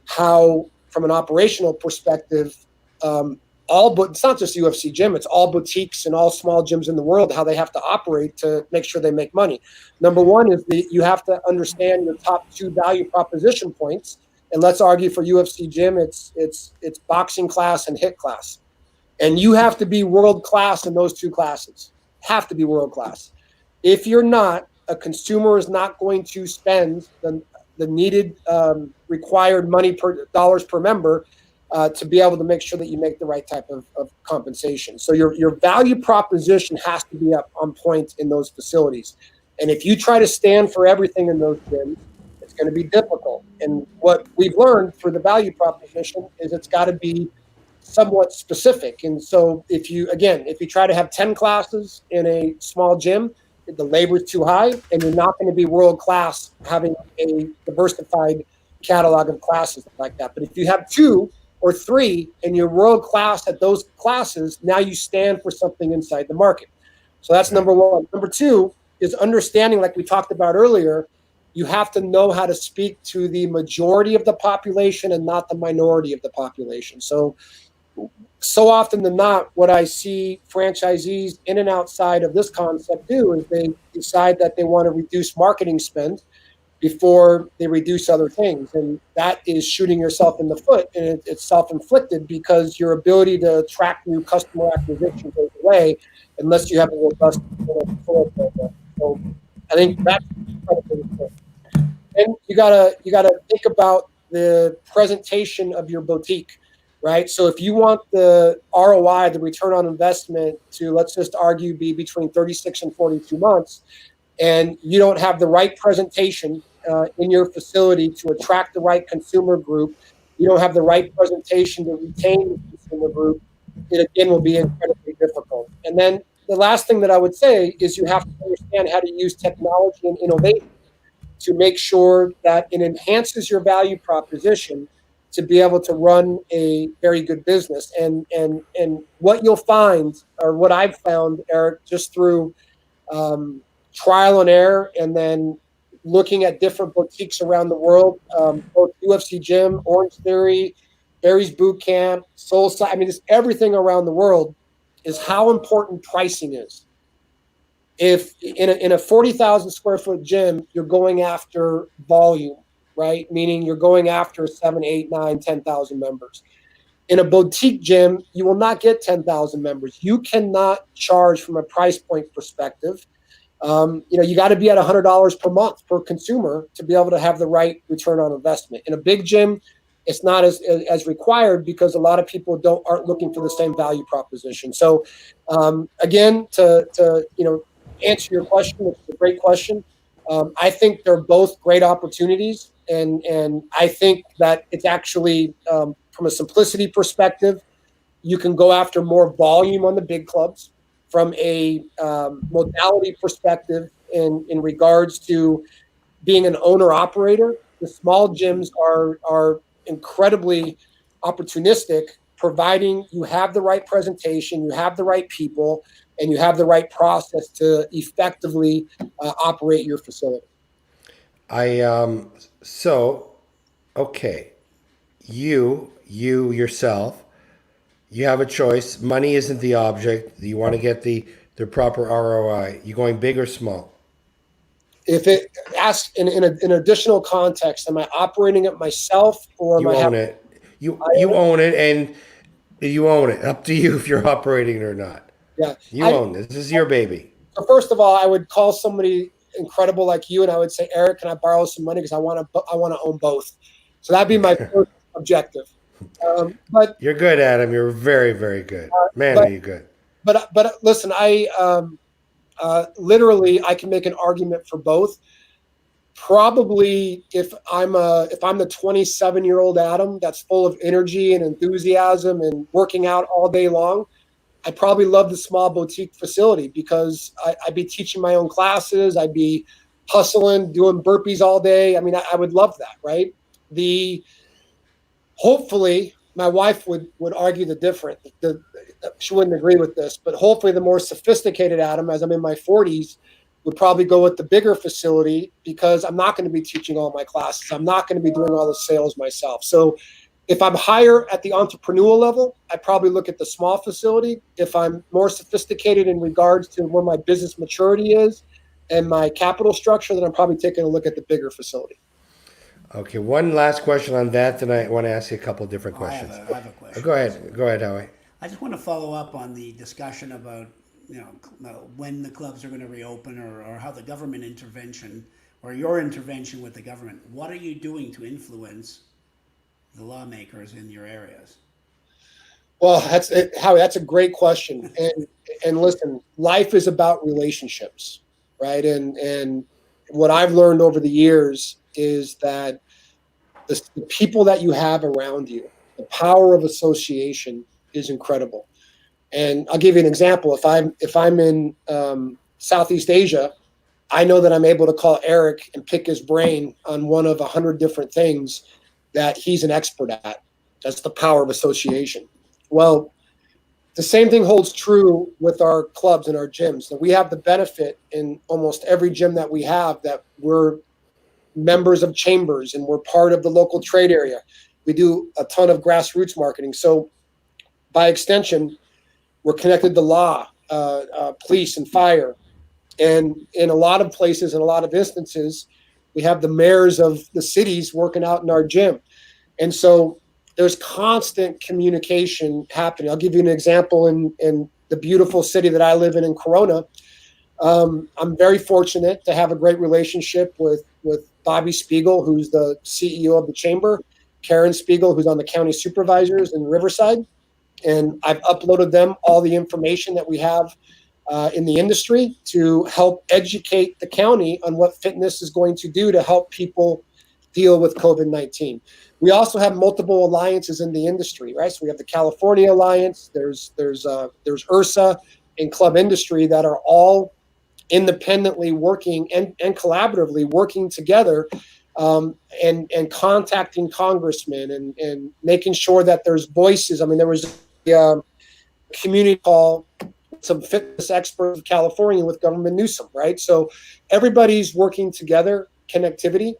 how, from an operational perspective, but it's not just UFC gym, it's all boutiques and all small gyms in the world, how they have to operate to make sure they make money. Number one is you have to understand your top two value proposition points. And let's argue for UFC gym, it's boxing class and HIIT class. And you have to be world class in those two classes. Have to be world class. If you're not, a consumer is not going to spend the needed required money dollars per member to be able to make sure that you make the right type of compensation. So your value proposition has to be up on point in those facilities. And if you try to stand for everything in those gyms, it's going to be difficult. And what we've learned through the value proposition is it's got to be somewhat specific. And so if you try to have 10 classes in a small gym, the labor is too high, and you're not going to be world class having a diversified catalog of classes like that. But if you have 2 or 3 and you're world class at those classes, now you stand for something inside the market. So that's number one. Number two is understanding, like we talked about earlier, you have to know how to speak to the majority of the population and not the minority of the population. So often than not, what I see franchisees in and outside of this concept do is they decide that they want to reduce marketing spend before they reduce other things. And that is shooting yourself in the foot, and it's self-inflicted because your ability to attract new customer acquisition goes away unless you have a robust program. So I think that's incredibly important. And you gotta think about the presentation of your boutique, right? So if you want the ROI, the return on investment, to, let's just argue, be between 36 and 42 months, and you don't have the right presentation in your facility to attract the right consumer group, you don't have the right presentation to retain the consumer group, it again will be incredibly difficult. And then the last thing that I would say is you have to understand how to use technology and innovation to make sure that it enhances your value proposition to be able to run a very good business. And what you'll find, or what I've found, Eric, just through trial and error, and then looking at different boutiques around the world, both UFC Gym, Orange Theory, Barry's Boot Camp, Soulside, I mean, just everything around the world, is how important pricing is. If in a 40,000 square foot gym, you're going after volume, right? Meaning you're going after 7, 8, 9, 10,000 members. In a boutique gym, you will not get 10,000 members. You cannot charge from a price point perspective. You got to be at $100 per month per consumer to be able to have the right return on investment. In a big gym, it's not as required because a lot of people aren't looking for the same value proposition. So again, to answer your question, which is a great question, I think they're both great opportunities, and I think that it's actually from a simplicity perspective, you can go after more volume on the big clubs. From a modality perspective, in regards to being an owner operator, the small gyms are incredibly opportunistic, providing you have the right presentation, you have the right people, and you have the right process to effectively operate your facility. So okay, you yourself, you have a choice. Money isn't the object. You want to get the proper ROI. You going big or small? If it asks in an additional context, am I operating it myself, or am You I own having? it. You own it, and you own it. Up to you if you're operating it or not. Yeah. You own this. This is your baby. So first of all, I would call somebody incredible like you, and I would say, Eric, can I borrow some money because I want to own both. So that'd be my first objective. But You're good, Adam. You're very, very good. Man, but are you good. but listen, I literally I can make an argument for both. Probably if I'm the 27-year-old Adam that's full of energy and enthusiasm and working out all day long, I probably love the small boutique facility because I'd be teaching my own classes. I'd be hustling, doing burpees all day. I mean, I would love that, right? Hopefully, my wife would argue the different. She wouldn't agree with this, but hopefully the more sophisticated Adam, as I'm in my 40s, would probably go with the bigger facility because I'm not going to be teaching all my classes. I'm not going to be doing all the sales myself. So if I'm higher at the entrepreneurial level, I probably look at the small facility. If I'm more sophisticated in regards to where my business maturity is and my capital structure, then I'm probably taking a look at the bigger facility. Okay, one last question on that, then I want to ask you a couple of different I questions. have a question. Go ahead, Howie. I just want to follow up on the discussion about when the clubs are going to reopen, or how the government intervention or your intervention with the government. What are you doing to influence the lawmakers in your areas? Well, Howie, that's a great question. And listen, life is about relationships, right? And what I've learned over the years is that the people that you have around you, the power of association is incredible. And I'll give you an example. If I'm in Southeast Asia, I know that I'm able to call Eric and pick his brain on one of 100 different things that he's an expert at. That's the power of association. Well, the same thing holds true with our clubs and our gyms. That we have the benefit in almost every gym that we have that we're members of chambers and we're part of the local trade area. We do a ton of grassroots marketing. So by extension, we're connected to law, police and fire. And in a lot of places, in a lot of instances, we have the mayors of the cities working out in our gym. And so there's constant communication happening. I'll give you an example in the beautiful city that I live in Corona. I'm very fortunate to have a great relationship with Bobby Spiegel, who's the CEO of the chamber, Karen Spiegel, who's on the county supervisors in Riverside. And I've uploaded them all the information that we have in the industry to help educate the county on what fitness is going to do to help people deal with COVID-19. We also have multiple alliances in the industry, right? So we have the California Alliance, there's URSA and Club Industry that are all independently working and collaboratively working together and contacting congressmen and making sure that there's voices. I mean, there was a community call, some fitness experts of California with Governor Newsom, right? So everybody's working together, connectivity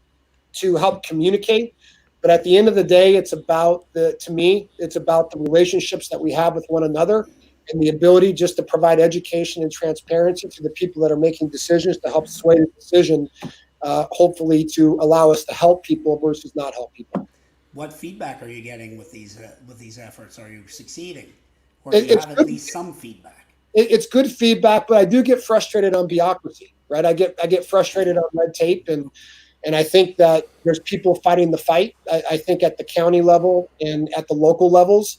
to help communicate. But at the end of the day, it's about to me, it's about the relationships that we have with one another and the ability just to provide education and transparency to the people that are making decisions to help sway the decision, hopefully to allow us to help people versus not help people. What feedback are you getting with these efforts? Are you succeeding, or do you have at least some feedback? It's good feedback, but I do get frustrated on bureaucracy, right? I get frustrated on red tape, and And I think that there's people fighting the fight. I think at the county level and at the local levels,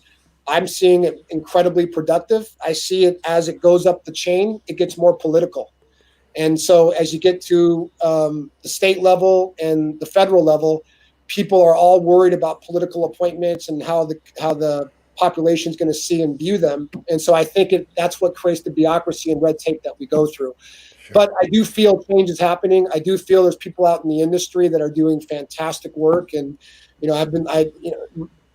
I'm seeing it incredibly productive. I see it as it goes up the chain, it gets more political. And so as you get to the state level and the federal level, people are all worried about political appointments and how the population is going to see and view them. And so I think that's what creates the bureaucracy and red tape that we go through. Sure. But I do feel change is happening. I do feel there's people out in the industry that are doing fantastic work. And,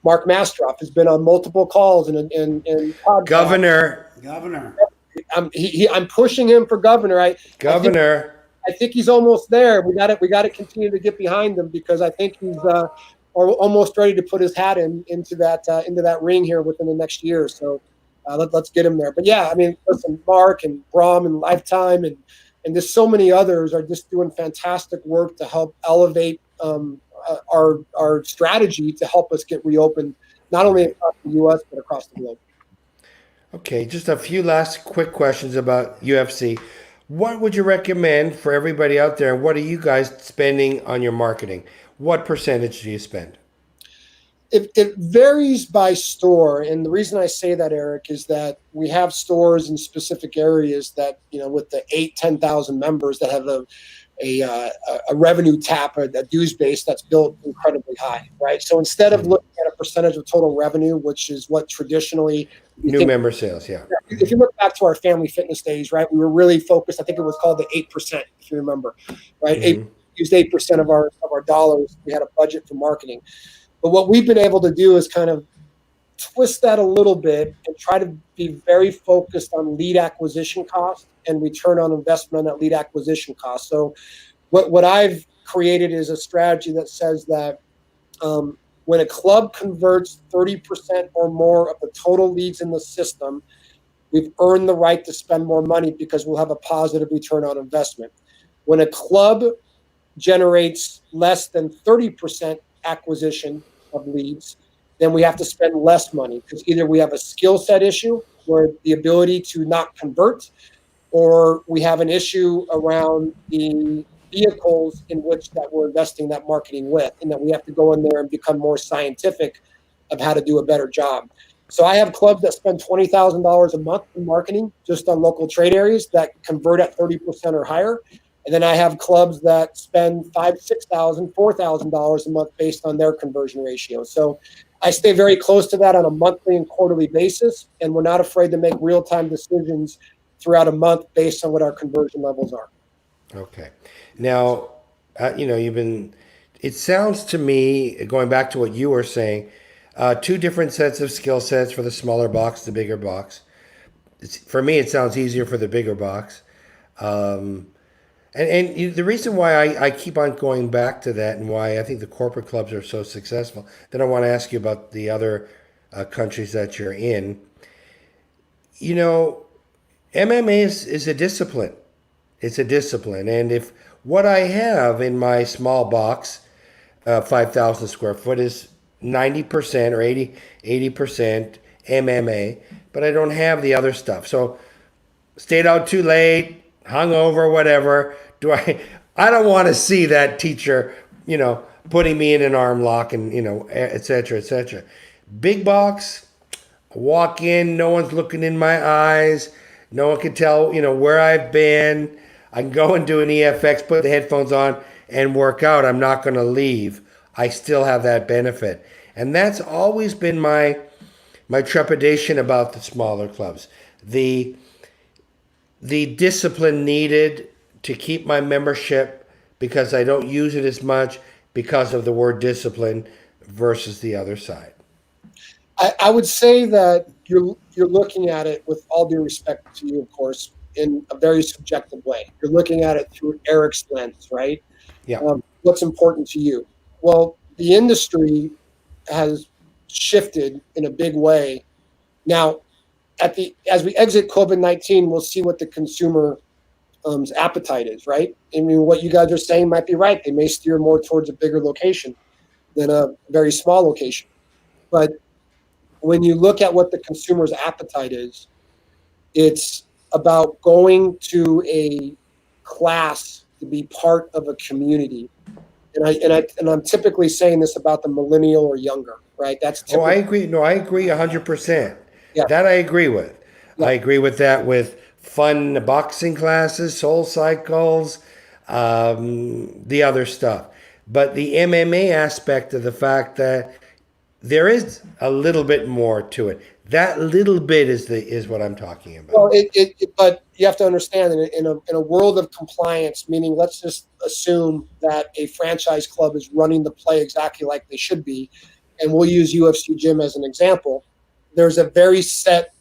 Mark Mastroff has been on multiple calls and podcasts. Governor. I'm pushing him for governor. I think he's almost there. We got to continue to get behind him because I think he's almost ready to put his hat into that ring here within the next year. So let's get him there. But yeah, I mean, listen, Mark and Brom and Lifetime and there's so many others are just doing fantastic work to help elevate our strategy to help us get reopened, not only across the U.S. but across the globe. Okay, just a few last quick questions about UFC. What would you recommend for everybody out there? What are you guys spending on your marketing? What percentage do you spend? It varies by store, and the reason I say that, Eric, is that we have stores in specific areas that, with the 10,000 members that have a revenue tap, a dues base that's built incredibly high, right? So instead of looking at a percentage of total revenue, which is what traditionally new member sales, yeah. If you look back to our family fitness days, right, we were really focused. I think it was called the 8%, if you remember, right? Mm-hmm. Used 8% of our dollars. We had a budget for marketing, but what we've been able to do is kind of twist that a little bit and try to be very focused on lead acquisition cost and return on investment on that lead acquisition cost. So what I've created is a strategy that says that when a club converts 30% or more of the total leads in the system, we've earned the right to spend more money because we'll have a positive return on investment. When a club generates less than 30% acquisition of leads, then we have to spend less money because either we have a skill set issue where the ability to not convert, or we have an issue around the vehicles in which that we're investing that marketing with, and that we have to go in there and become more scientific of how to do a better job. So I have clubs that spend $20,000 a month in marketing just on local trade areas that convert at 30% or higher. And then I have clubs that spend $5,000, $6,000, $4,000 a month based on their conversion ratio. So I stay very close to that on a monthly and quarterly basis, and we're not afraid to make real-time decisions throughout a month based on what our conversion levels are. Okay. Now, it sounds to me, going back to what you were saying, two different sets of skill sets for the smaller box, the bigger box. For me, it sounds easier for the bigger box. And the reason why I keep on going back to that and why I think the corporate clubs are so successful, then I want to ask you about the other countries that you're in. MMA is a discipline. It's a discipline. And if what I have in my small box, 5,000 square foot, is 90% or 80% MMA, but I don't have the other stuff. So stayed out too late, hungover, whatever. I don't want to see that teacher, putting me in an arm lock and, et cetera, et cetera. Big box, walk in, no one's looking in my eyes. No one can tell, where I've been. I can go and do an EFX, put the headphones on and work out. I'm not going to leave. I still have that benefit. And that's always been my trepidation about the smaller clubs. The discipline needed to keep my membership, because I don't use it as much because of the word discipline versus the other side. I would say that you're looking at it, with all due respect to you, of course, in a very subjective way. You're looking at it through Eric's lens, right? Yeah. What's important to you? Well, the industry has shifted in a big way. Now, as we exit COVID-19, we'll see what the consumer appetite is, right? I mean, what you guys are saying might be right. They may steer more towards a bigger location than a very small location. But when you look at what the consumer's appetite is, it's about going to a class to be part of a community and I'm typically saying this about the millennial or younger, right? That's Oh, I typical. agree. No, I agree 100%. Yeah. That I agree with. Yeah. I agree with that with fun boxing classes, soul cycles, the other stuff. But the MMA aspect of the fact that there is a little bit more to it. That little bit is what I'm talking about. Well, but you have to understand in a world of compliance, meaning let's just assume that a franchise club is running the play exactly like they should be, and we'll use UFC Gym as an example. There's a very set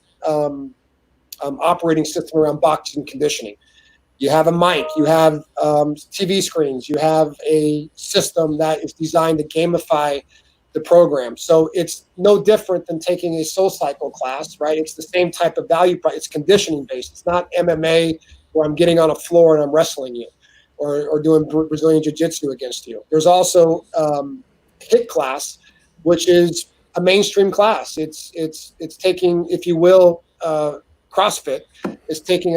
operating system around boxing conditioning. You have a mic, you have TV screens, you have a system that is designed to gamify the program. So it's no different than taking a soul cycle class, right? It's the same type of value. It's conditioning based. It's not MMA where I'm getting on a floor and I'm wrestling you or doing Brazilian jiu-jitsu against you. There's also HIT class, which is a mainstream class. It's taking, if you will, CrossFit. It's taking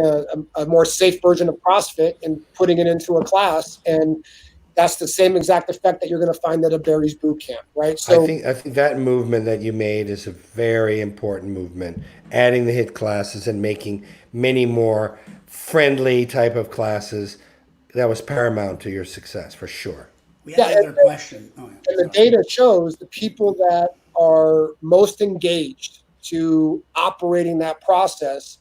a more safe version of CrossFit and putting it into a class, and that's the same exact effect that you're going to find at a Barry's boot camp, right? So I think that movement that you made is a very important movement. Adding the HIT classes and making many more friendly type of classes, that was paramount to your success for sure. We have another question. Oh, yeah. And the data shows the people that are most engaged to operating that process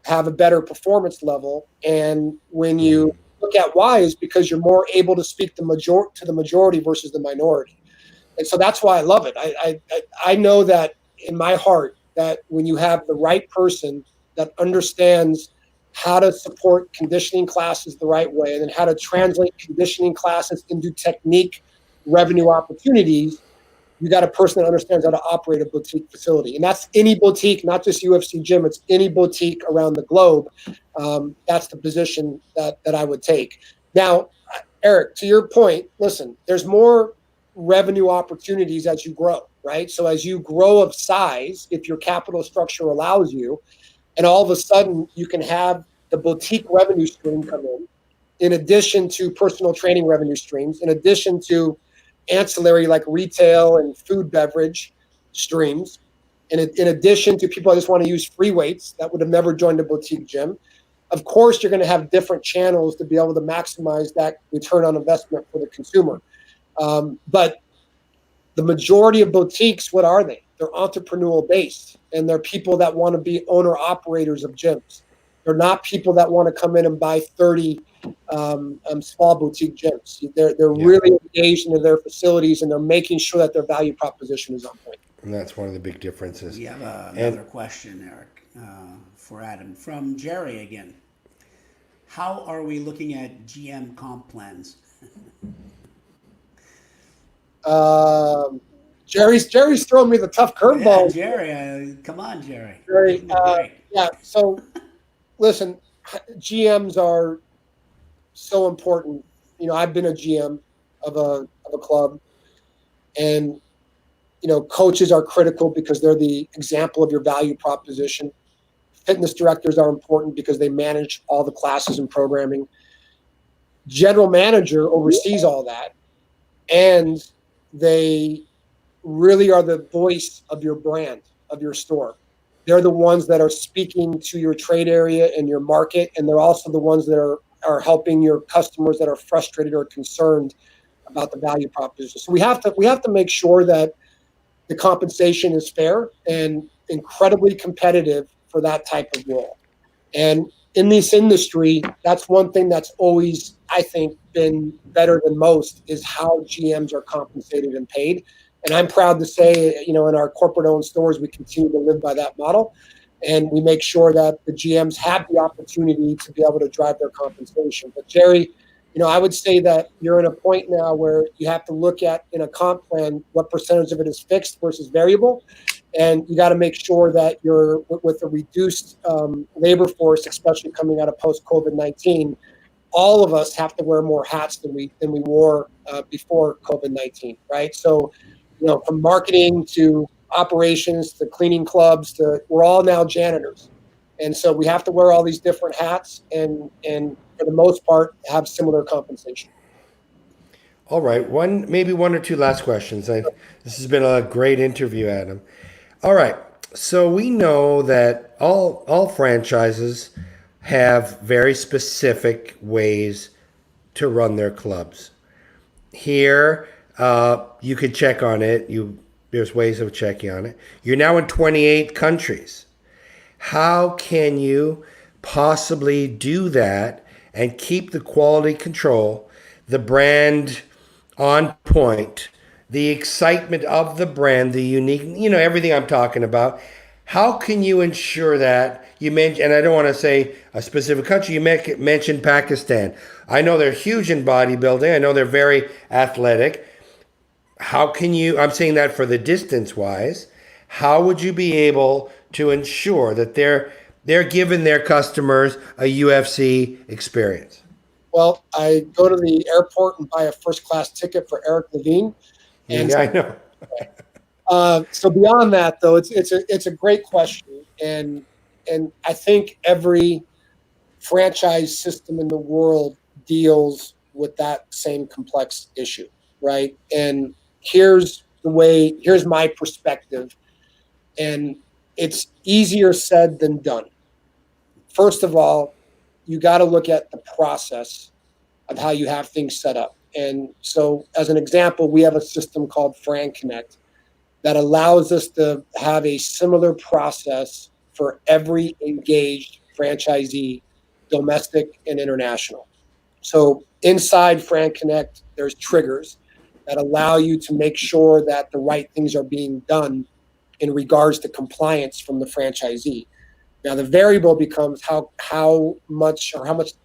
have a better performance level. And when you look at why, is because you're more able to speak to the majority versus the minority. And so that's why I love it. I know that in my heart that when you have the right person that understands how to support conditioning classes the right way and then how to translate conditioning classes into technique revenue opportunities, you got a person that understands how to operate a boutique facility. And that's any boutique, not just UFC Gym. It's any boutique around the globe. That's the position that I would take. Now, Eric, to your point, listen, there's more revenue opportunities as you grow, right? So as you grow of size, if your capital structure allows you, and all of a sudden you can have the boutique revenue stream come in addition to personal training revenue streams, in addition to ancillary like retail and food beverage streams, and in addition to people that just want to use free weights that would have never joined a boutique gym. Of course, you're going to have different channels to be able to maximize that return on investment for the consumer. But the majority of boutiques, what are they? They're entrepreneurial based, and they're people that want to be owner operators of gyms. They're not people that want to come in and buy 30 small boutique gyms. They're really engaged into their facilities, and they're making sure that their value proposition is on point. And that's one of the big differences. We have another question, Eric, for Adam from Jerry again. How are we looking at GM comp plans? Jerry's throwing me the tough curveball. Yeah, Jerry, come on, Jerry. Yeah. So, listen, GMs are so important. You know, I've been a GM of a club, and you know, coaches are critical because they're the example of your value proposition. Fitness directors are important because they manage all the classes and programming. General manager oversees all that, and they really are the voice of your brand, of your store. They're the ones that are speaking to your trade area and your market, and they're also the ones that are helping your customers that are frustrated or concerned about the value proposition. So we have to make sure that the compensation is fair and incredibly competitive for that type of role. And in this industry, that's one thing that's always, I think, been better than most is how GMs are compensated and paid. And I'm proud to say, you know, in our corporate-owned stores, we continue to live by that model. And we make sure that the GMs have the opportunity to be able to drive their compensation. But Jerry, you know, I would say that you're in a point now where you have to look at in a comp plan what percentage of it is fixed versus variable. And you got to make sure that you're with a reduced labor force, especially coming out of post-COVID-19. All of us have to wear more hats than we wore before COVID-19, right? So, you know, from marketing to operations to cleaning clubs to we're all now janitors, and so we have to wear all these different hats and for the most part have similar compensation. All right, maybe one or two last questions. This has been a great interview, Adam. All right, so we know that all franchises have very specific ways to run their clubs. Here, you could check on it. There's ways of checking on it. You're now in 28 countries. How can you possibly do that and keep the quality control, the brand on point, the excitement of the brand, the unique, everything I'm talking about? How can you ensure that? You mentioned, and I don't want to say a specific country, you mentioned Pakistan. I know they're huge in bodybuilding. I know they're very athletic. How can you, I'm saying that for the distance wise, how would you be able to ensure that they're giving their customers a UFC experience? Well, I go to the airport and buy a first class ticket for Eric Levine. And Yeah, I know. so beyond that, though, it's a great question, and I think every franchise system in the world deals with that same complex issue, right? And here's my perspective, and it's easier said than done. First of all, you got to look at the process of how you have things set up. And so, as an example, we have a system called Fran Connect that allows us to have a similar process for every engaged franchisee, domestic and international. So inside Fran Connect, there's triggers that allow you to make sure that the right things are being done in regards to compliance from the franchisee. Now the variable becomes how much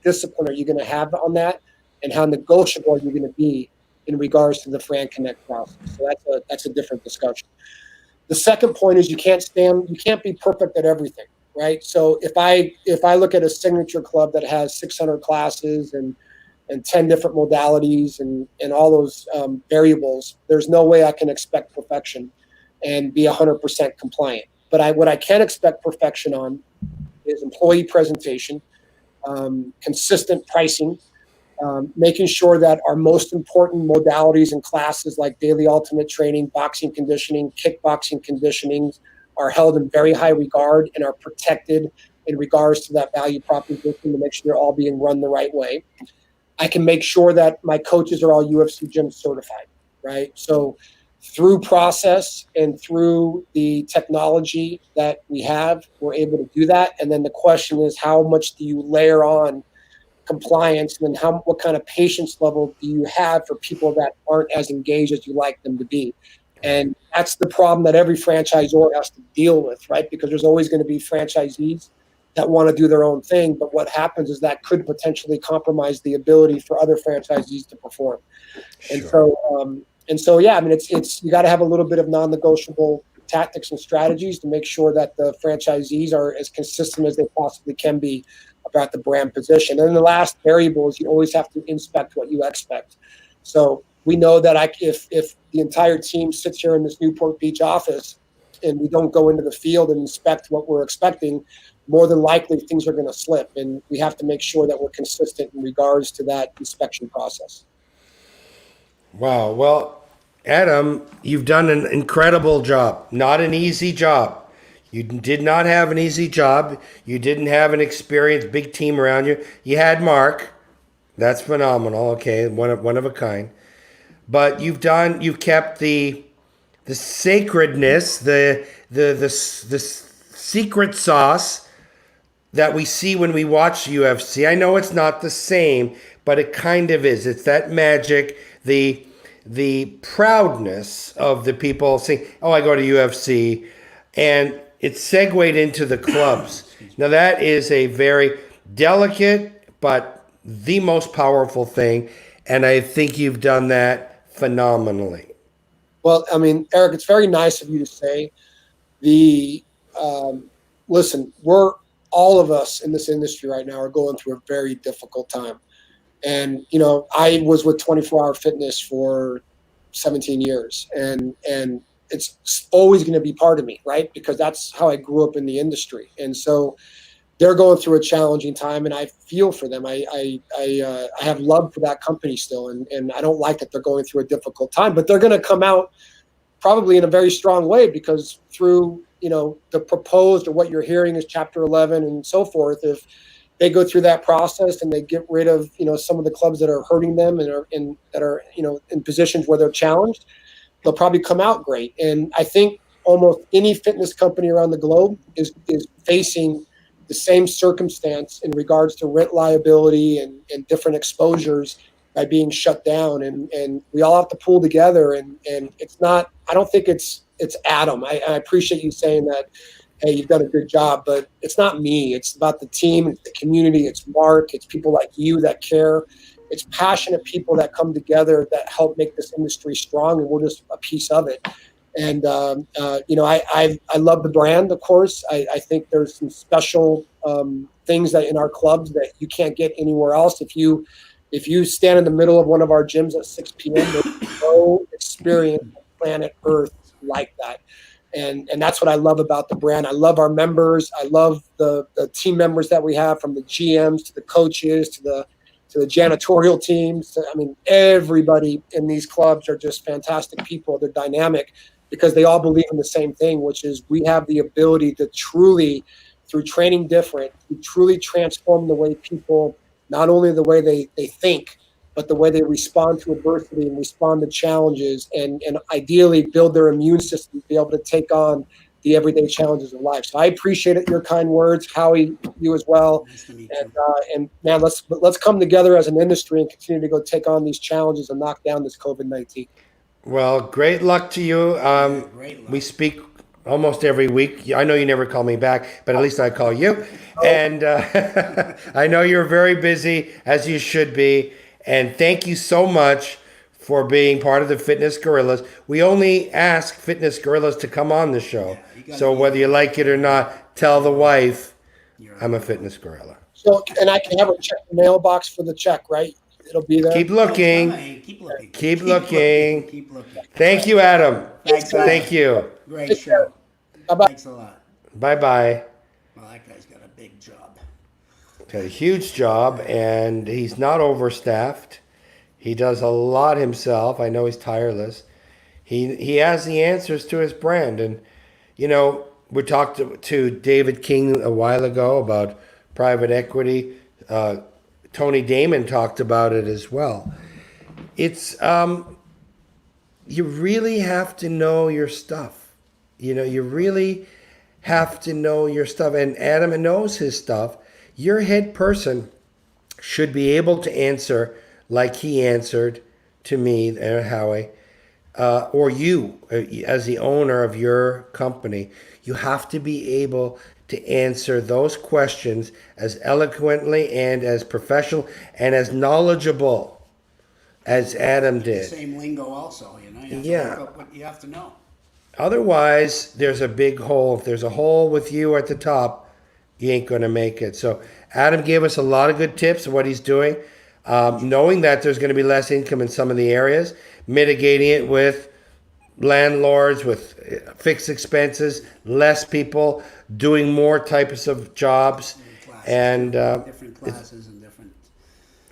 discipline are you going to have on that, and how negotiable are you going to be in regards to the Fran Connect process. So that's a different discussion. The second point is you can't be perfect at everything, right? So if I look at a signature club that has 600 classes and 10 different modalities and all those variables, there's no way I can expect perfection and be 100% compliant. But what I can expect perfection on is employee presentation, consistent pricing, making sure that our most important modalities and classes like daily ultimate training, boxing conditioning, kickboxing conditioning are held in very high regard and are protected in regards to that value proposition to make sure they're all being run the right way. I can make sure that my coaches are all UFC gym certified, right? So through process and through the technology that we have, we're able to do that. And then the question is, how much do you layer on compliance, and then what kind of patience level do you have for people that aren't as engaged as you like them to be? And that's the problem that every franchisor has to deal with, right? Because there's always going to be franchisees that want to do their own thing, but what happens is that could potentially compromise the ability for other franchisees to perform. Sure. And so, yeah, I mean, it's you got to have a little bit of non-negotiable tactics and strategies to make sure that the franchisees are as consistent as they possibly can be about the brand position. And then the last variable is you always have to inspect what you expect. So we know that if the entire team sits here in this Newport Beach office and we don't go into the field and inspect what we're expecting, more than likely things are going to slip. And we have to make sure that we're consistent in regards to that inspection process. Wow. Well, Adam, you've done an incredible job. Not an easy job. You did not have an easy job. You didn't have an experienced big team around you. You had Mark. That's phenomenal. Okay, one of a kind. But you've kept the sacredness, the secret sauce that we see when we watch UFC. I know it's not the same, but it kind of is. It's that magic, the proudness of the people saying, "Oh, I go to UFC," and it's segued into the clubs. Now that is a very delicate but the most powerful thing, and I think you've done that phenomenally. Well, I mean, Eric, it's very nice of you to say. Listen, all of us in this industry right now are going through a very difficult time. And, I was with 24 Hour Fitness for 17 years, and it's always going to be part of me, right? Because that's how I grew up in the industry. And so they're going through a challenging time, and I feel for them. I have love for that company still, and I don't like that they're going through a difficult time, but they're going to come out probably in a very strong way, because through, the proposed, or what you're hearing is Chapter 11 and so forth. If they go through that process and they get rid of, some of the clubs that are hurting them and that are in positions where they're challenged, they'll probably come out great. And I think almost any fitness company around the globe is facing the same circumstance in regards to rent liability and different exposures by being shut down. And we all have to pull together. And it's not, I don't think it's Adam. I appreciate you saying that, hey, you've done a good job, but it's not me. It's about the team, it's the community, it's Mark, it's people like you that care. It's passionate people that come together that help make this industry strong, and we're just a piece of it. And I love the brand, of course. I think there's some special things that in our clubs that you can't get anywhere else. If you stand in the middle of one of our gyms at 6 p.m., there's no experience on planet Earth like that. And that's what I love about the brand. I love our members. I love the team members that we have, from the GMs to the coaches to the janitorial teams. I mean, everybody in these clubs are just fantastic people. They're dynamic because they all believe in the same thing, which is we have the ability to truly, through training different, to truly transform the way people, not only the way they think, but the way they respond to adversity and respond to challenges, and ideally build their immune system to be able to take on the everyday challenges of life. So I appreciate it, your kind words, Howie, you as well. Nice to meet And you. and man, let's come together as an industry and continue to go take on these challenges and knock down this COVID-19. Well, great luck to you. Great luck. We speak almost every week. I know you never call me back, but at least I call you. And I know you're very busy, as you should be. And thank you so much for being part of the Fitness Guerrillas. We only ask Fitness Guerrillas to come on the show. So whether you like it or not, tell the wife, I'm a Fitness Gorilla. So, and I can have her check the mailbox for the check, right? It'll be there. Keep looking. Keep looking. Keep looking. Keep looking. Thank you, Adam. Thanks, Adam. Thank you. Great show. Bye-bye. Thanks a lot. Bye-bye. Well, that guy's got a big job. Got a huge job, and he's not overstaffed. He does a lot himself. I know he's tireless. He has the answers to his brand. And, we talked to David King a while ago about private equity. Tony Damon talked about it as well. It's, you really have to know your stuff. You really have to know your stuff. And Adam knows his stuff. Your head person should be able to answer like he answered to me, Howie, or you, as the owner of your company. You have to be able to answer those questions as eloquently and as professional and as knowledgeable as Adam did. Same lingo also, You have to Yeah. look up what you have to know. Otherwise, there's a big hole. If there's a hole with you at the top, you ain't going to make it. So Adam gave us a lot of good tips of what he's doing. Knowing that there's going to be less income in some of the areas, mitigating it with landlords, with fixed expenses, less people doing more types of jobs, and Different classes and different.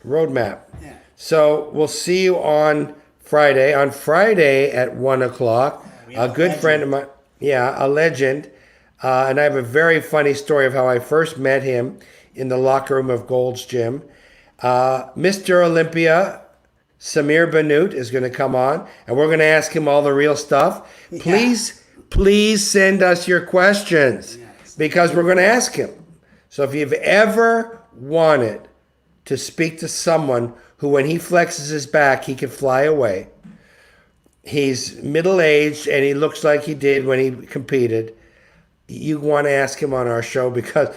roadmap. Yeah. So we'll see you on Friday. On Friday at 1 o'clock, We a have a good friend of mine, a legend, and I have a very funny story of how I first met him in the locker room of Gold's Gym. Mr. Olympia, Samir Banut, is going to come on, and we're going to ask him all the real stuff. Please send us your questions, because we're going to ask him. So if you've ever wanted to speak to someone who, when he flexes his back, he can fly away. He's middle-aged, and he looks like he did when he competed. You want to ask him on our show, because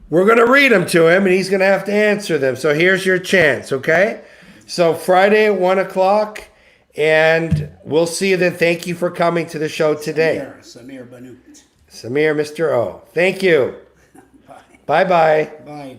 we're going to read them to him, and he's going to have to answer them. So here's your chance, okay? So Friday at 1 o'clock, and we'll see you then. Thank you for coming to the show today. Samir Banut. Samir, Mr. O. Thank you. Bye. Bye-bye. Bye.